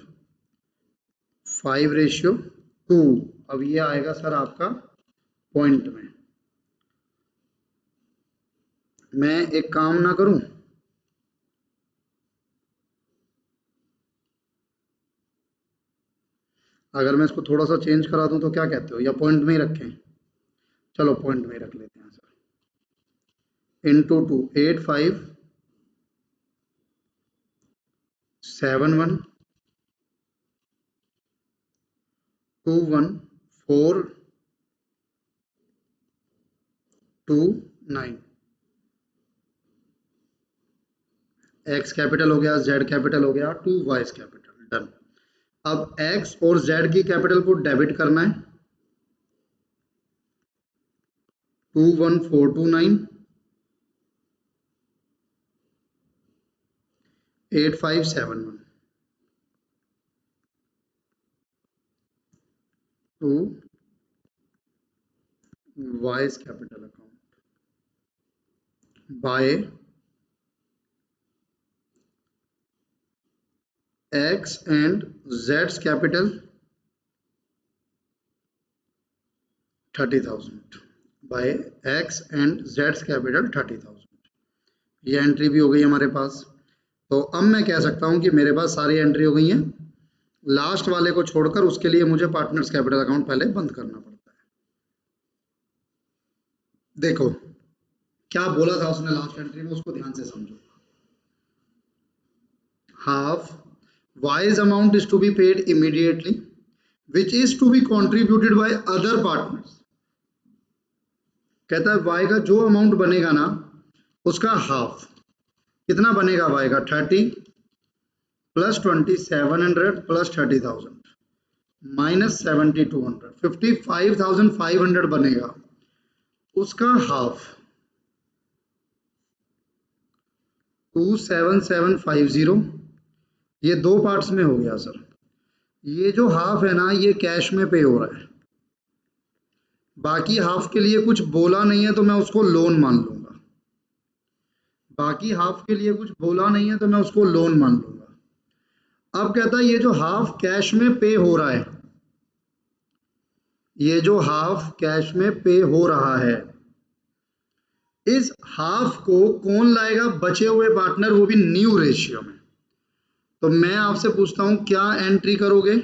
5:2। अब ये आएगा सर आपका पॉइंट में। मैं एक काम ना करूं, अगर मैं इसको थोड़ा सा चेंज करा दूं तो क्या कहते हो, या पॉइंट में ही रखें? चलो पॉइंट में ही रख लेते हैं सर। इंटू 2, 8, 5, 7, 1, 2, 1, 4, 2, 9। एक्स कैपिटल हो गया, जेड कैपिटल हो गया, 2 वाइज कैपिटल, डन। अब एक्स और जेड की कैपिटल को डेबिट करना है। 21429, 8571 to Y's capital account by X and जेड्स कैपिटल 30,000 बाय एक्स एंड जेड्स कैपिटल 30,000। ये एंट्री भी हो गई हमारे पास। तो अब मैं कह सकता हूं कि मेरे पास सारी एंट्री हो गई हैं। लास्ट वाले को छोड़कर, उसके लिए मुझे पार्टनर्स कैपिटल अकाउंट पहले बंद करना पड़ता है। देखो क्या बोला था उसने लास्ट एंट्री में, उसको ध्यान से समझो। Half Y's amount is to be paid immediately which is to be contributed by other partners. कहता है वाई का जो अमाउंट बनेगा ना, उसका हाफ। कितना बनेगा वाई का? 30 प्लस 2700 प्लस 30,000 -7200, 55,500 बनेगा, उसका हाफ 27750, ये दो पार्ट्स में हो गया सर। ये जो हाफ है ना, ये कैश में पे हो रहा है, बाकी हाफ के लिए कुछ बोला नहीं है तो मैं उसको लोन मान लूंगा, बाकी हाफ के लिए कुछ बोला नहीं है तो मैं उसको लोन मान लूंगा। अब कहता है ये जो हाफ कैश में पे हो रहा है, ये जो हाफ कैश में पे हो रहा है, इस हाफ को कौन लाएगा? बचे हुए पार्टनर, वो भी न्यू रेशियो में। तो मैं आपसे पूछता हूं क्या एंट्री करोगे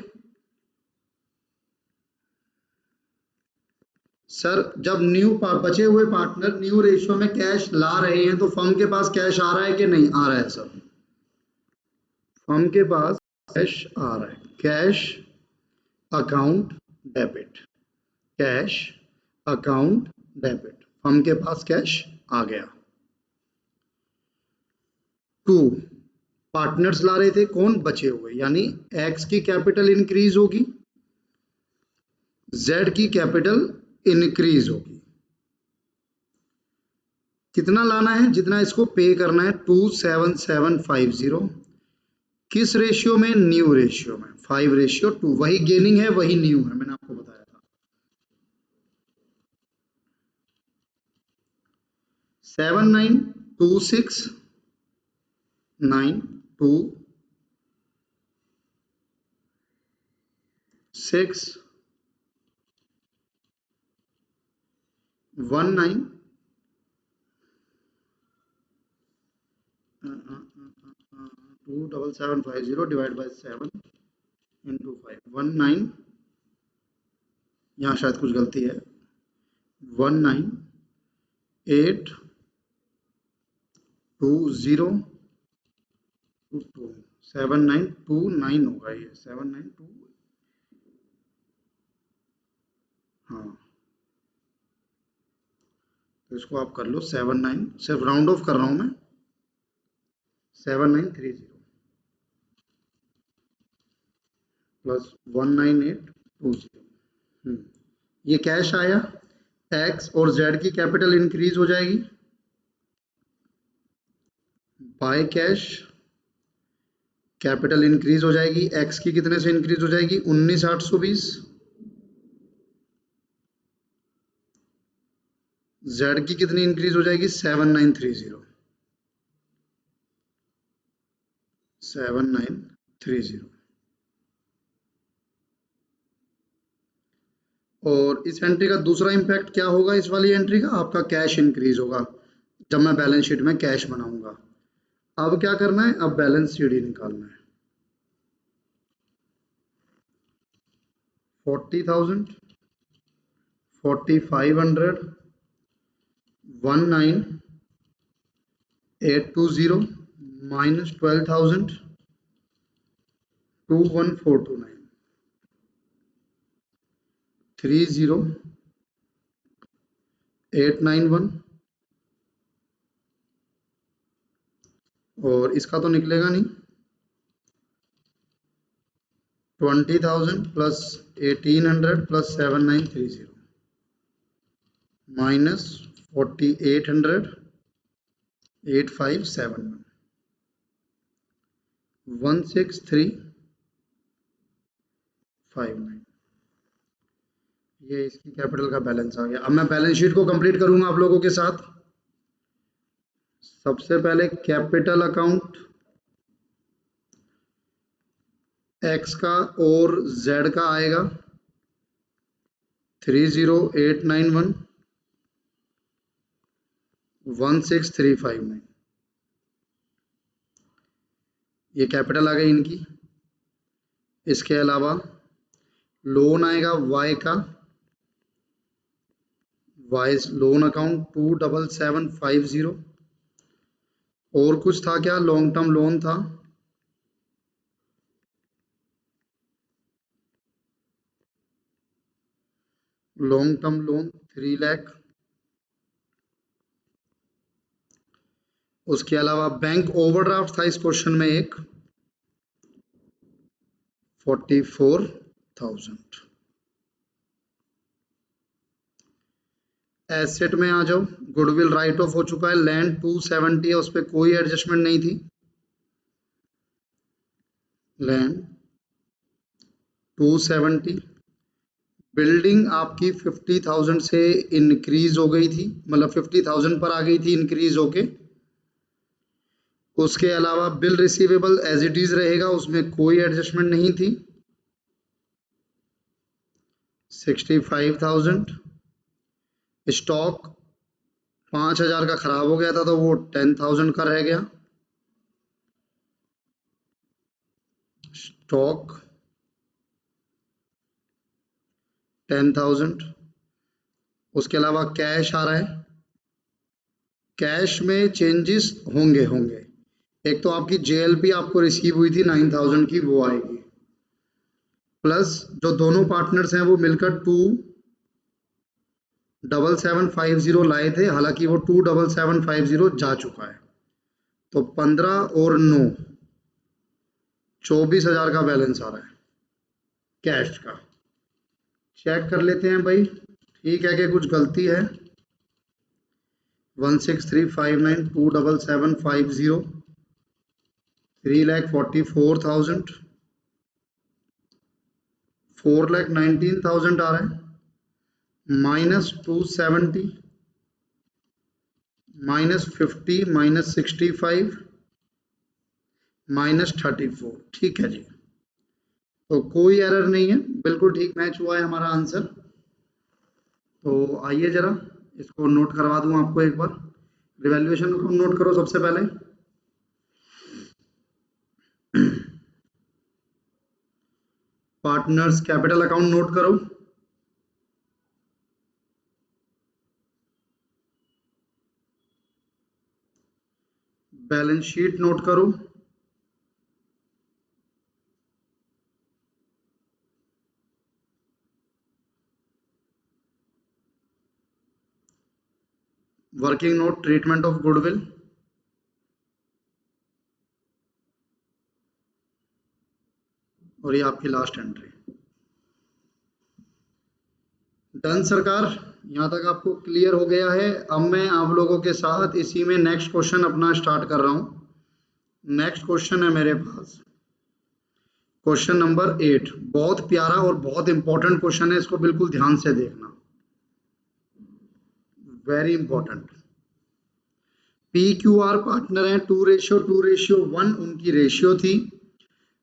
सर? जब बचे हुए पार्टनर न्यू रेशियो में कैश ला रहे हैं तो फर्म के पास कैश आ रहा है कि नहीं आ रहा है सर? फर्म के पास कैश आ रहा है, cash account debit, cash account debit, firm के पास कैश आ गया। 2 पार्टनर्स ला रहे थे, कौन? बचे हुए, यानी एक्स की कैपिटल इंक्रीज होगी, जेड की कैपिटल इंक्रीज होगी। कितना लाना है? जितना इसको पे करना है, 27750। किस रेशियो में? न्यू रेशियो में, 5:2। वही गेनिंग है, वही न्यू है, मैंने आपको बताया था। 792619 27750 डिवाइड बाय 7 इंटू 5, 19, यहाँ शायद कुछ गलती है, 19,820,7929 होगा ये, 792। हाँ, तो इसको आप कर लो 79, सिर्फ राउंड ऑफ कर रहा हूँ मैं, 7930 प्लस 19820। ये कैश आया, एक्स और जेड की कैपिटल इंक्रीज हो जाएगी, बाय कैश कैपिटल इंक्रीज हो जाएगी, एक्स की कितने से इंक्रीज हो जाएगी? 19,820, जेड की कितनी इंक्रीज हो जाएगी? 7930, 7930। और इस एंट्री का दूसरा इंपैक्ट क्या होगा? इस वाली एंट्री का आपका कैश इंक्रीज होगा जब मैं बैलेंस शीट में कैश बनाऊंगा। अब क्या करना है? अब बैलेंस शीट ही निकालना है। 40,000, 4,500, 19,820 माइनस 12,000, 21,429, 30,891, और इसका तो निकलेगा नहीं, 20,000 प्लस 1,800 प्लस 7,930 माइनस 4,800, 8,571, 1,6,359। ये इसकी कैपिटल का बैलेंस आ गया। अब मैं बैलेंस शीट को कंप्लीट करूंगा आप लोगों के साथ। सबसे पहले कैपिटल अकाउंट एक्स का और जेड का आएगा 30,891, 16,359, ये कैपिटल आ गई इनकी। इसके अलावा लोन आएगा वाई का, वाई लोन अकाउंट 27750। और कुछ था क्या? लॉन्ग टर्म लोन था, लॉन्ग टर्म लोन 3 लाख। उसके अलावा बैंक ओवरड्राफ्ट था इस क्वेश्चन में एक, 5,000। एसेट में आ जाओ, गुडविल राइट ऑफ हो चुका है, लैंड 270 है, उस पर कोई एडजस्टमेंट नहीं थी, लैंड 270। बिल्डिंग आपकी 50,000 से इंक्रीज हो गई थी, मतलब 50,000 पर आ गई थी इंक्रीज होके। उसके अलावा bill receivable as it is रहेगा, उसमें कोई एडजस्टमेंट नहीं थी, 65,000। स्टॉक 5,000 का खराब हो गया था तो वो 10,000 का रह गया, स्टॉक 10,000। उसके अलावा कैश आ रहा है, कैश में चेंजेस होंगे। एक तो आपकी जेएलपी आपको रिसीव हुई थी 9,000 की, वो आएगी, प्लस जो दोनों पार्टनर्स हैं वो मिलकर 27750 लाए थे, हालांकि वो 27750 जा चुका है, तो 15 और 9 24,000 का बैलेंस आ रहा है कैश का। चेक कर लेते हैं भाई, ठीक है कि कुछ गलती है। 16359 27750 3,44,000 4,19,000 आ रहा है, -270 -50 -65 -34। ठीक है जी, तो कोई एरर नहीं है, बिल्कुल ठीक मैच हुआ है हमारा आंसर। तो आइए जरा इसको नोट करवा दूं आपको एक बार, रिवैल्यूएशन को नोट करो सबसे पहले। पार्टनर्स कैपिटल अकाउंट नोट करो, बैलेंस शीट नोट करो, working note treatment of goodwill, और ये आपकी लास्ट एंट्री। डन सरकार, यहाँ तक आपको क्लियर हो गया है। अब मैं आप लोगों के साथ इसी में नेक्स्ट क्वेश्चन अपना स्टार्ट कर रहा हूँ। नेक्स्ट क्वेश्चन है मेरे पास क्वेश्चन नंबर 8, बहुत प्यारा और बहुत इंपॉर्टेंट क्वेश्चन है, इसको बिल्कुल ध्यान से देखना, वेरी इंपॉर्टेंट। PQR पार्टनर है, 2:1 उनकी रेशियो थी।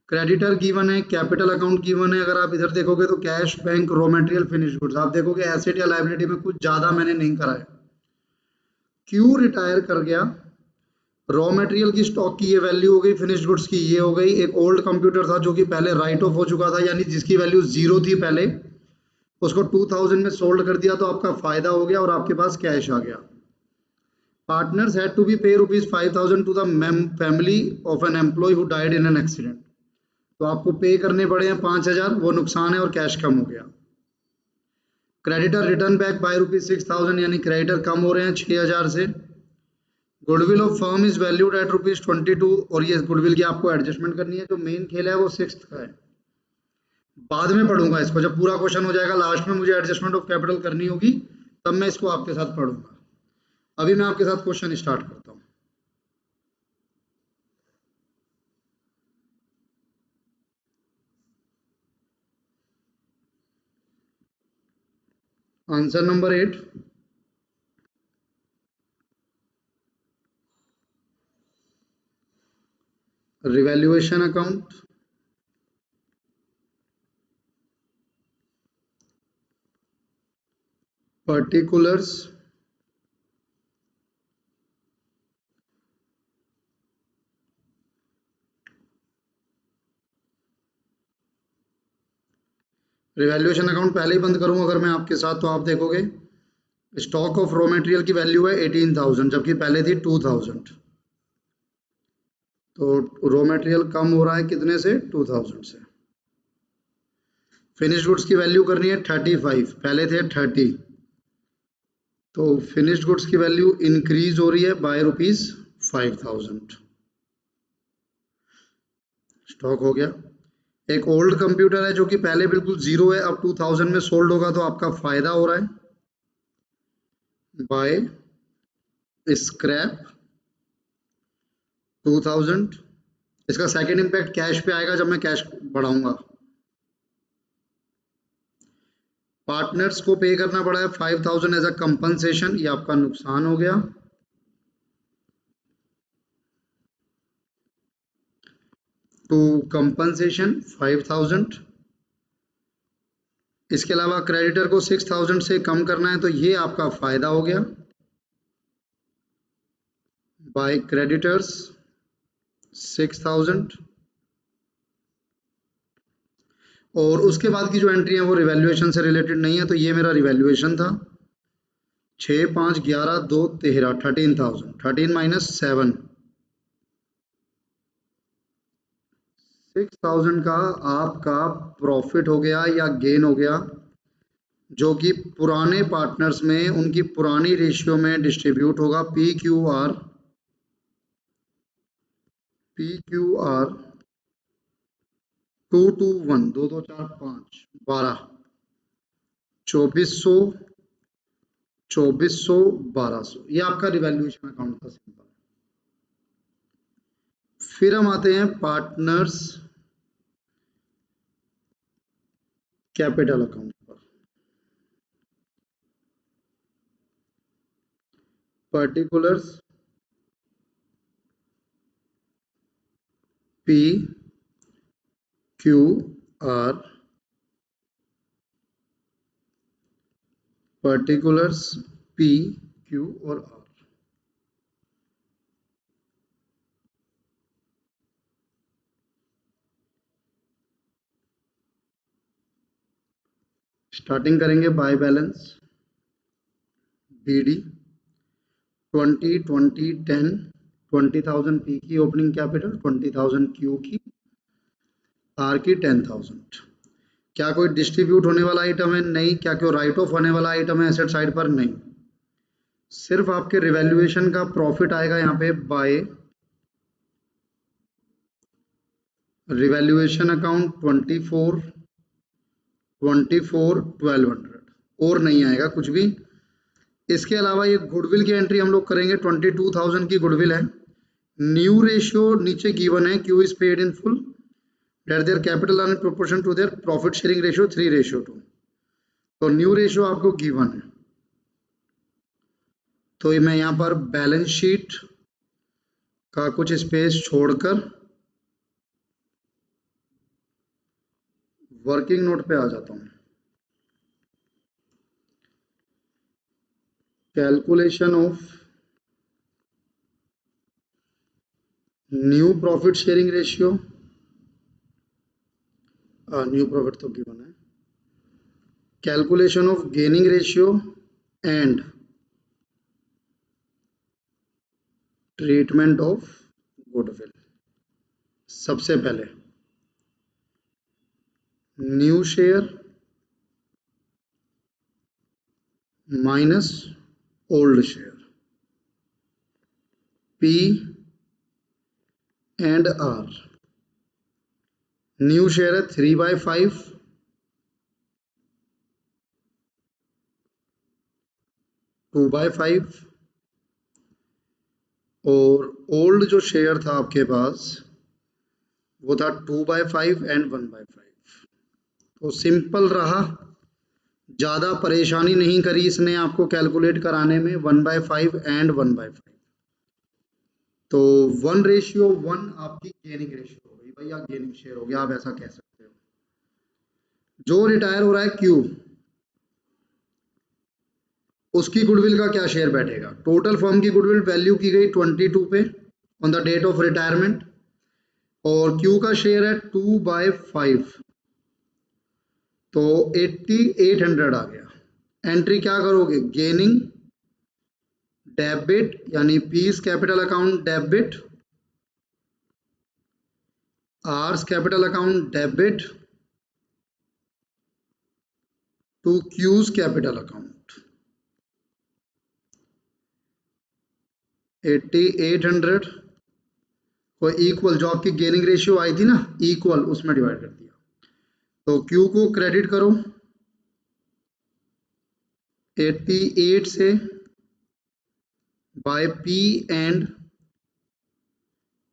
क्रेडिटर गिवन है, कैपिटल अकाउंट गिवन है। अगर आप इधर देखोगे तो cash, bank, raw material, finish goods, आप देखोगे एसेट या लायबिलिटी में कुछ ज्यादा मैंने नहीं करा है। क्यू रिटायर कर गया, रॉ मटेरियल की स्टॉक की ये वैल्यू हो गई, फिनिश गुड्स की ये हो गई। एक ओल्ड कंप्यूटर था जो कि पहले राइट ऑफ हो चुका था, यानी जिसकी वैल्यू 0 थी पहले, उसको 2000 में सोल्ड कर दिया तो आपका फायदा हो गया और आपके पास कैश आ गया। Partners had to be pay ₹5,000 to the family of an employ who died in an accident, तो आपको पे करने पड़े हैं 5,000, वो नुकसान है और कैश कम हो गया। क्रेडिटर रिटर्न बैक बाय ₹6,000, यानी क्रेडिटर कम हो रहे हैं 6,000 से। Goodwill of firm is valued eight ₹22, और ये गुडविल की आपको एडजस्टमेंट करनी है। जो मेन खेल है वो 6th का है, बाद में पढ़ूंगा इसको, जब पूरा क्वेश्चन हो जाएगा लास्ट में मुझे एडजस्टमेंट ऑफ कैपिटल करनी होगी, तब मैं इसको आपके साथ पढ़ूंगा। अभी मैं आपके साथ क्वेश्चन स्टार्ट करता हूँ। Answer number 8, revaluation account, particulars, revaluation account पहले ही बंद करूं अगर मैं आपके साथ, तो आप देखोगे स्टॉक ऑफ रॉ मटेरियल की वैल्यू है 18,000, जबकि पहले थी 2,000, तो रॉ मटेरियल कम हो रहा है कितने से, 2,000 से। फिनिश गुड्स की वैल्यू करनी है 35, पहले थे 30, तो फिनिश्ड गुड्स की वैल्यू इंक्रीज हो रही है बाय ₹5,000, स्टॉक हो गया। एक ओल्ड कंप्यूटर है जो कि पहले बिल्कुल जीरो है, अब 2000 में सोल्ड होगा तो आपका फायदा हो रहा है। By scrap 2000। इसका सेकंड इम्पैक्ट कैश पे आएगा जब मैं कैश बढ़ाऊंगा। पार्टनर्स को पे करना पड़ा है 5000 एज अ कंपनसेशन, ये आपका नुकसान हो गया। To compensation 5000। इसके अलावा क्रेडिटर को 6000 से कम करना है तो ये आपका फायदा हो गया। By creditors 6000। और उसके बाद की जो एंट्री है वो रिवैल्यूएशन से रिलेटेड नहीं है, तो ये मेरा रिवैल्यूएशन था। 6 5 11 2 13 13,000, 13 माइनस 7 6000 का आपका प्रॉफिट हो गया या गेन हो गया, जो कि पुराने पार्टनर्स में उनकी पुरानी रेशियो में डिस्ट्रीब्यूट होगा। पी क्यू आर 2 2 1 2 2 4 5 12 2400 2400 1200, ये आपका रिवैल्यूएशन अकाउंट था सिंपल। फिर हम आते हैं पार्टनर्स कैपिटल अकाउंट पर। Particulars P Q are, particulars P Q और आर। स्टार्टिंग करेंगे बाय बैलेंस बीडी 20 20 10, 20,000 पी की ओपनिंग कैपिटल, 20,000 क्यू की, आर की 10,000। क्या कोई डिस्ट्रीब्यूट होने वाला आइटम है? नहीं। क्या कोई राइट ऑफ होने वाला आइटम है एसेट साइड पर? नहीं। सिर्फ आपके रिवैल्यूएशन का प्रॉफिट आएगा यहाँ पे बाय रिवैल्यूएशन अकाउंट 24 24 1200, और नहीं आएगा कुछ भी। इसके अलावा ये गुडविल की एंट्री हम लोग करेंगे। 22,000 की गुडविल है। न्यू रेशियो नीचे गिवन है, Q is paid in full that their capital are in proportion to their profit sharing ratio 3:2। तो न्यू रेशियो आपको गिवन है, तो मैं यहाँ पर बैलेंस शीट का कुछ स्पेस छोड़कर वर्किंग नोट पे आ जाता हूँ। Calculation of new profit sharing ratio, new profit तो गिवन है। Calculation of gaining ratio and treatment of goodwill. सबसे पहले new share minus old share, P and R. New share है 3/5, 2/5, और ओल्ड जो शेयर था आपके पास वो था 2/5 एंड 1/5। तो सिंपल रहा, ज़्यादा परेशानी नहीं करी इसने आपको कैलकुलेट कराने में। 1/5 एंड 1/5, तो 1:1 आपकी गेनिंग रेशियो हो गई भैया, गेनिंग शेयर हो गया, आप ऐसा कह सकते हो। जो रिटायर हो रहा है क्यू, उसकी गुडविल का क्या शेयर बैठेगा? टोटल फर्म की गुडविल वैल्यू की गई 22 पे on the date of retirement, और क्यू का शेयर है 2/5, तो 8800 आ गया। एंट्री क्या करोगे? गेनिंग डेबिट, यानी P's capital account debit, R's capital account debit to Q's capital account. 8800 को इक्वल, जो आपकी गेनिंग रेशियो आई थी ना, इक्वल उसमें डिवाइड कर दिया। तो क्यू को क्रेडिट करो 88 से by P and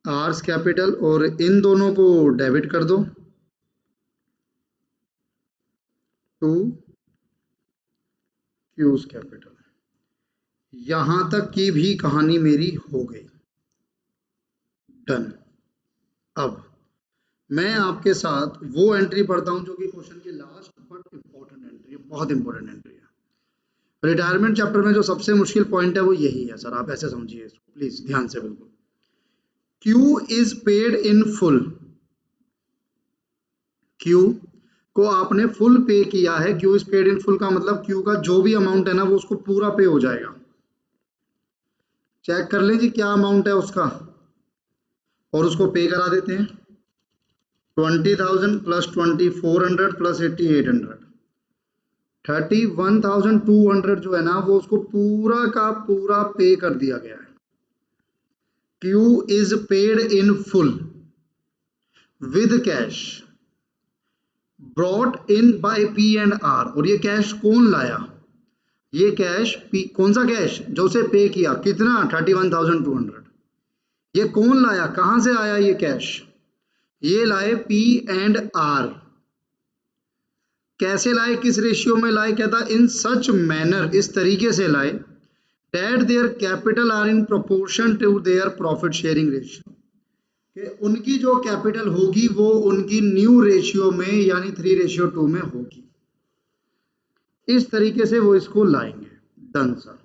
R's capital, और इन दोनों को डेबिट कर दो टू क्यूज कैपिटल। यहां तक की भी कहानी मेरी हो गई, डन। अब मैं आपके साथ वो एंट्री पढ़ता हूं जो कि क्वेश्चन की लास्ट बट इंपॉर्टेंट एंट्री है, बहुत इंपॉर्टेंट एंट्री है। रिटायरमेंट चैप्टर में जो सबसे मुश्किल पॉइंट है वो यही है सर, आप ऐसे समझिए इसको प्लीज ध्यान से बिल्कुल। Q is paid in full, Q को आपने फुल पे किया है। Q is paid in full का मतलब क्यू का जो भी अमाउंट है ना वो उसको पूरा पे हो जाएगा। चेक कर लें जी क्या अमाउंट है उसका और उसको पे करा देते हैं। 20,000 प्लस 2,400 प्लस 8,800, 31,200 जो है ना वो उसको पूरा का पूरा पे कर दिया गया है। Q is paid in full with cash brought in by P and R. और ये कैश कौन लाया? ये कैश पी, कौन सा कैश? जो उसे पे किया, कितना? 31,200। ये कौन लाया, कहां से आया ये कैश? ये लाए पी एंड आर। कैसे लाए, किस रेशियो में लाए? कहता इन सच मैनर, इस तरीके से लाए, that their capital are in proportion to their profit sharing ratio, कि उनकी जो कैपिटल होगी वो उनकी न्यू रेशियो में यानी 3:2 में होगी। इस तरीके से वो इसको लाएंगे। Done sir.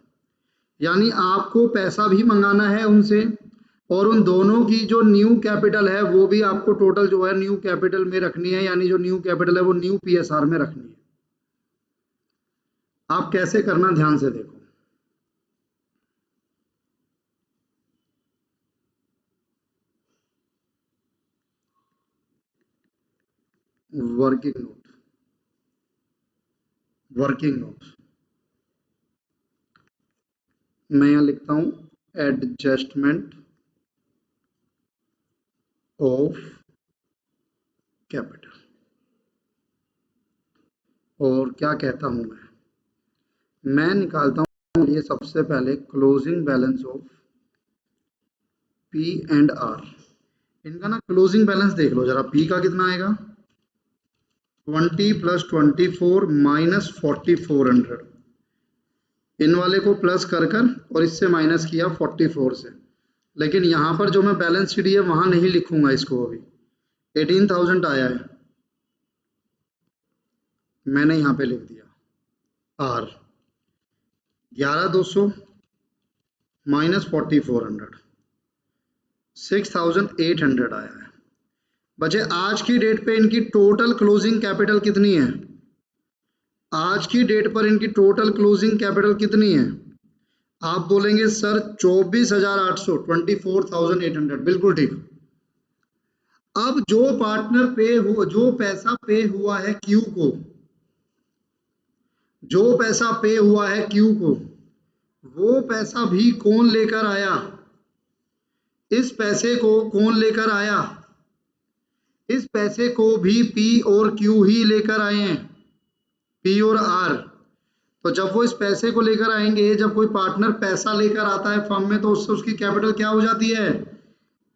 यानी आपको पैसा भी मंगाना है उनसे और उन दोनों की जो न्यू कैपिटल है वो भी आपको टोटल जो है न्यू कैपिटल में रखनी है, यानी जो न्यू कैपिटल है वो न्यू पीएसआर में रखनी है। आप कैसे करना ध्यान से देखो। वर्किंग नोट, वर्किंग नोट मैं यहां लिखता हूं एडजस्टमेंट ऑफ कैपिटल। और क्या कहता हूं मैं निकालता हूं ये सबसे पहले closing balance of P and R. इनका ना क्लोजिंग बैलेंस देख लो जरा, पी का कितना आएगा 20 प्लस 24 माइनस 4,400, इन वाले को प्लस कर कर और इससे माइनस किया 44 से। लेकिन यहाँ पर जो मैं बैलेंस शीट है वहां नहीं लिखूंगा इसको, अभी 18,000 आया है, मैंने यहाँ पे लिख दिया आर 11,200 माइनस 4,400, 6,800 आया है। बचे आज की डेट पे इनकी टोटल क्लोजिंग कैपिटल कितनी है? आज की डेट पर इनकी टोटल क्लोजिंग कैपिटल कितनी है? आप बोलेंगे सर 24,800, 24,800, बिल्कुल ठीक। अब जो पार्टनर पे हुआ, जो पैसा पे हुआ है क्यू को, जो पैसा पे हुआ है क्यू को, वो पैसा भी कौन लेकर आया? इस पैसे को कौन लेकर आया? इस पैसे को भी पी और क्यू ही लेकर आए हैं, पी और आर। तो जब वो इस पैसे को लेकर आएंगे, जब कोई पार्टनर पैसा लेकर आता है फर्म में, तो उससे उसकी कैपिटल क्या हो जाती है?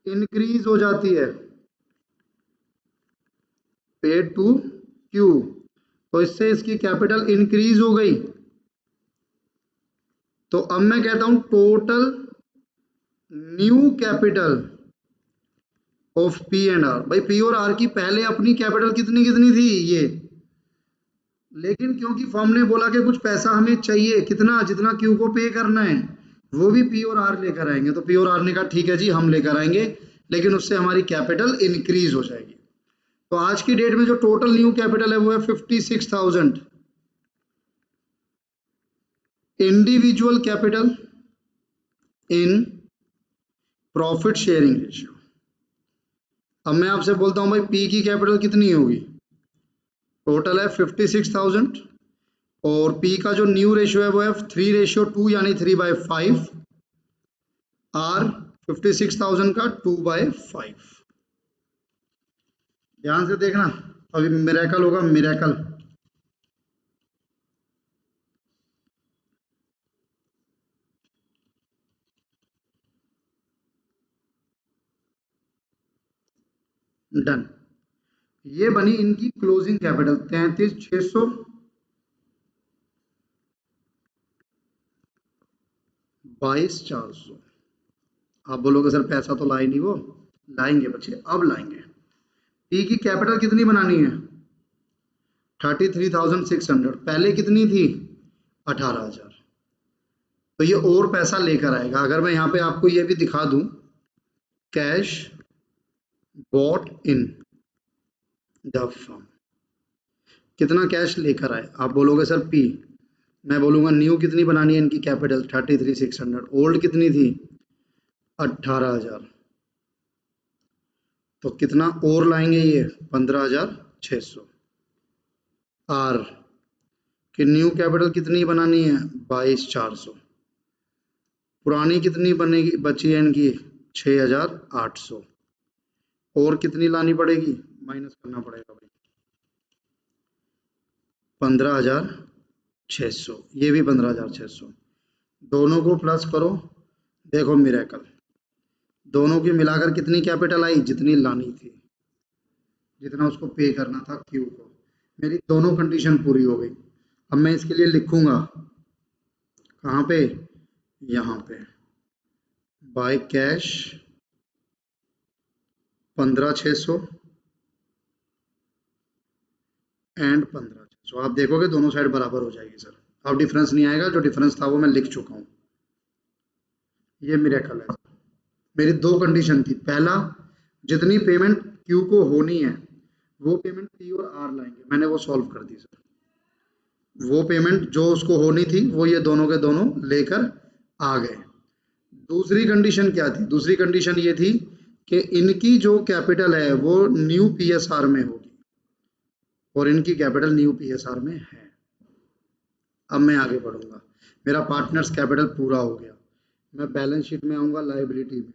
इंक्रीज हो जाती है, पेड टू क्यू। तो इससे इसकी कैपिटल इंक्रीज हो गई। तो अब मैं कहता हूं total new capital of P and R. भाई पी और आर की पहले अपनी कैपिटल कितनी कितनी थी ये, लेकिन क्योंकि फर्म ने बोला कि कुछ पैसा हमें चाहिए, कितना, जितना क्यू को पे करना है, वो भी पी और आर लेकर आएंगे। तो पी और आर ने कहा ठीक है जी हम लेकर आएंगे, लेकिन उससे हमारी कैपिटल इंक्रीज हो जाएगी। तो आज की डेट में जो टोटल न्यू कैपिटल है वो है 56,000। Individual capital in profit sharing ratio. अब मैं आपसे बोलता हूं भाई पी की कैपिटल कितनी होगी? टोटल है 56,000 और पी का जो न्यू रेशियो है वो है 3:2 यानी 3/5। आर 56,000 का 2/5। ध्यान से देखना, अभी मिरेकल होगा, मिरेकल। डन। ये बनी इनकी क्लोजिंग कैपिटल 33,600, 22,400। आप बोलोगे सर पैसा तो लाए नहीं वो, लाएंगे बच्चे, अब लाएंगे। पी की कैपिटल कितनी बनानी है? 33,600। पहले कितनी थी? 18,000। तो ये और पैसा लेकर आएगा। अगर मैं यहाँ पे आपको ये भी दिखा दूं, cash brought in the firm, कितना कैश लेकर आए? आप बोलोगे सर पी। मैं बोलूंगा न्यू कितनी बनानी है इनकी कैपिटल? 33,600। ओल्ड कितनी थी? 18,000। तो कितना और लाएंगे ये? 15,600। आर कि न्यू कैपिटल कितनी बनानी है? 22,400। पुरानी कितनी बनेगी, बची है इनकी? 6,800। और कितनी लानी पड़ेगी? माइनस करना पड़ेगा भाई, 15,600। ये भी 15,600। दोनों को प्लस करो, देखो मिरेकल। दोनों की मिलाकर कितनी कैपिटल आई? जितनी लानी थी, जितना उसको पे करना था क्यू को। मेरी दोनों कंडीशन पूरी हो गई। अब मैं इसके लिए लिखूंगा कहाँ पे? यहाँ पे। By cash 15,600 and 15,600। आप देखोगे दोनों साइड बराबर हो जाएगी सर। अब डिफरेंस नहीं आएगा, जो डिफरेंस था वो मैं लिख चुका हूँ। ये मिरेकल है। मेरी दो कंडीशन थी। पहला, जितनी पेमेंट क्यू को होनी है वो पेमेंट पी और आर लाएंगे। मैंने वो सॉल्व कर दी सर। वो पेमेंट जो उसको होनी थी वो ये दोनों के दोनों लेकर आ गए। दूसरी कंडीशन क्या थी? दूसरी कंडीशन ये थी कि इनकी जो कैपिटल है वो न्यू पीएसआर में होगी, और इनकी कैपिटल न्यू पीएसआर में है। अब मैं आगे बढ़ूंगा। मेरा पार्टनर्स कैपिटल पूरा हो गया। मैं बैलेंस शीट में आऊंगा, लाइबिलिटी में।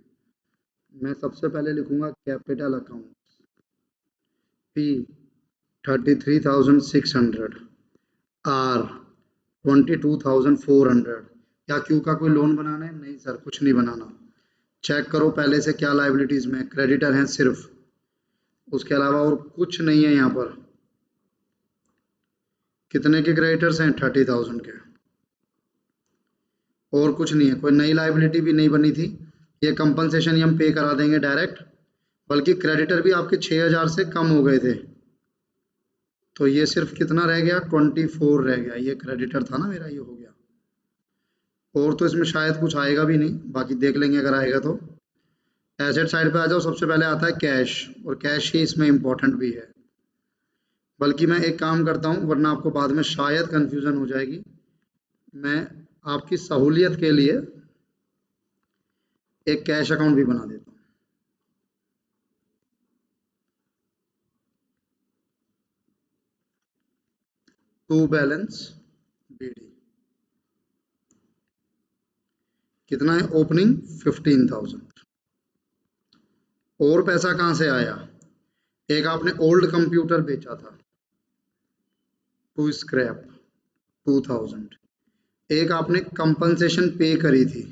मैं सबसे पहले लिखूंगा कैपिटल अकाउंट पी 33,600, आर 22,400। क्या क्यू का कोई लोन बनाना है? नहीं सर, कुछ नहीं बनाना। चेक करो पहले से क्या लाइबिलिटीज में क्रेडिटर हैं सिर्फ, उसके अलावा और कुछ नहीं है यहाँ पर। कितने के क्रेडिटर्स हैं? 30,000 के, और कुछ नहीं है। कोई नई लाइबिलिटी भी नहीं बनी थी। ये कंपनसेशन ही हम पे करा देंगे डायरेक्ट। बल्कि क्रेडिटर भी आपके 6,000 से कम हो गए थे, तो ये सिर्फ कितना रह गया? 24 रह गया। ये क्रेडिटर था ना मेरा, ये हो गया। और तो इसमें शायद कुछ आएगा भी नहीं, बाकी देख लेंगे अगर आएगा तो। एसेट साइड पे आ जाओ, सबसे पहले आता है कैश, और कैश ही इसमें इंपॉर्टेंट भी है। बल्कि मैं एक काम करता हूँ, वरना आपको बाद में शायद कंफ्यूजन हो जाएगी। मैं आपकी सहूलियत के लिए एक कैश अकाउंट भी बना देता हूँ। टू बैलेंस बीडी कितना है? ओपनिंग 15,000। और पैसा कहाँ से आया? एक आपने ओल्ड कंप्यूटर बेचा था, टू स्क्रैप 2,000। एक आपने कंपनसेशन पे करी थी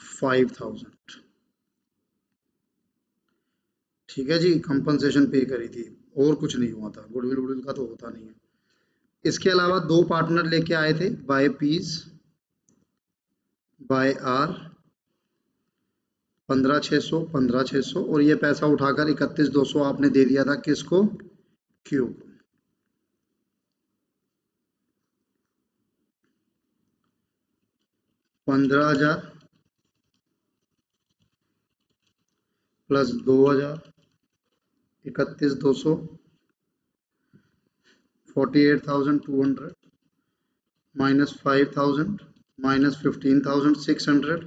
5,000। ठीक है जी, कंपनसेशन पे करी थी। और कुछ नहीं हुआ था, गुडविल वुडविल का तो होता नहीं है। इसके अलावा दो पार्टनर लेके आए थे, बाय पीस बाय आर, 15,600 15,600। और ये पैसा उठाकर 31,200 आपने दे दिया था किसको? Q. 15,000 plus 2,000, 31,200, 48,200, minus 5,000, minus 15,600,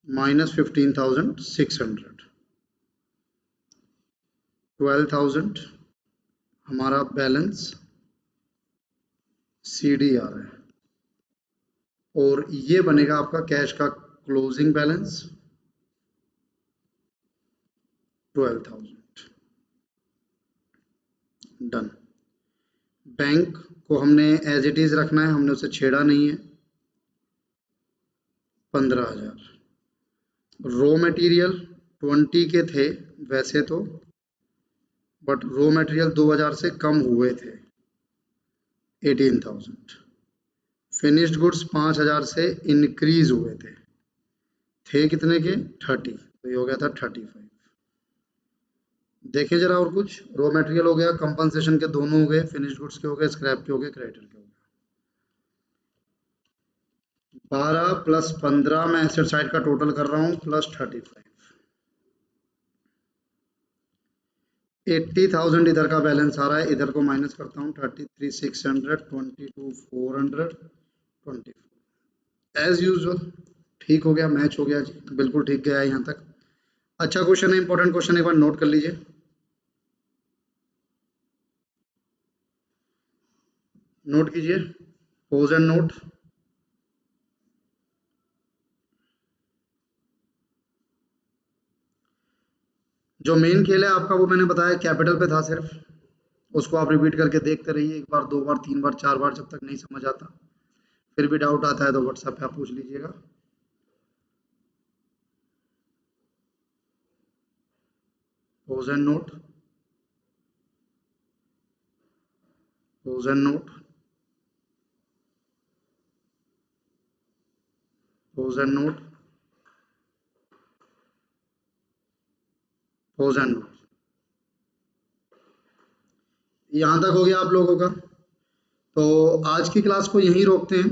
minus 15,600, 12,000 हमारा बैलेंस सी डी आ रहा है। और ये बनेगा आपका कैश का क्लोजिंग बैलेंस 12,000। डन। बैंक को हमने एज इट इज रखना है, हमने उसे छेड़ा नहीं है। 15,000। रॉ मटेरियल 20 के थे वैसे तो, बट रॉ मटेरियल 2,000 से कम हुए थे, 18,000। फिनिश्ड गुड्स 5,000 से इंक्रीज हुए थे कितने के? 30, तो ये हो गया था 35। देखें जरा और कुछ। रॉ मटेरियल हो गया, कंपनसेशन के दोनों हो गए, फिनिश्ड गुड्स के हो गए, स्क्रैप के हो गए, क्रेडिटर के हो गए। 12 प्लस 15 मैं एसेट साइड का टोटल कर रहा हूँ, प्लस 35। 80,000 इधर का बैलेंस आ रहा है, इधर को माइनस करता हूँ। 33,600, 22,400, 24 एज यूजुअल। ठीक हो गया, मैच हो गया जी, बिल्कुल ठीक गया यहाँ तक। अच्छा क्वेश्चन है, इंपॉर्टेंट क्वेश्चन, एक बार नोट कर लीजिए। नोट कीजिए, पोज एंड नोट। जो मेन खेल है आपका वो मैंने बताया कैपिटल पे था सिर्फ, उसको आप रिपीट करके देखते रहिए, एक बार, दो बार, तीन बार, चार बार, जब तक नहीं समझ आता। फिर भी डाउट आता है तो व्हाट्सएप पे आप पूछ लीजिएगा। Pose and note, pause and note, pause and note, pause and note. यहाँ तक हो गया आप लोगों का, तो आज की क्लास को यहीं रोकते हैं।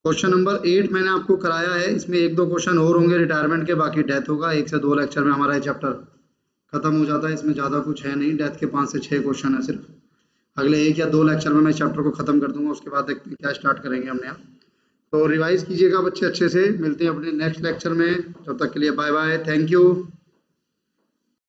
क्वेश्चन नंबर 8 मैंने आपको कराया है, इसमें एक दो क्वेश्चन और होंगे रिटायरमेंट के, बाकी डेथ होगा। 1 से 2 लेक्चर में हमारा ये चैप्टर खत्म हो जाता है, इसमें ज़्यादा कुछ है नहीं। डेथ के 5 से 6 क्वेश्चन है सिर्फ। अगले 1 या 2 लेक्चर में मैं चैप्टर को खत्म कर दूंगा, उसके बाद देखते हैं क्या स्टार्ट करेंगे हमने यहाँ। तो रिवाइज कीजिएगा बच्चे अच्छे से, मिलते हैं अपने नेक्स्ट लेक्चर में, तब तक के लिए बाय बाय, थैंक यू।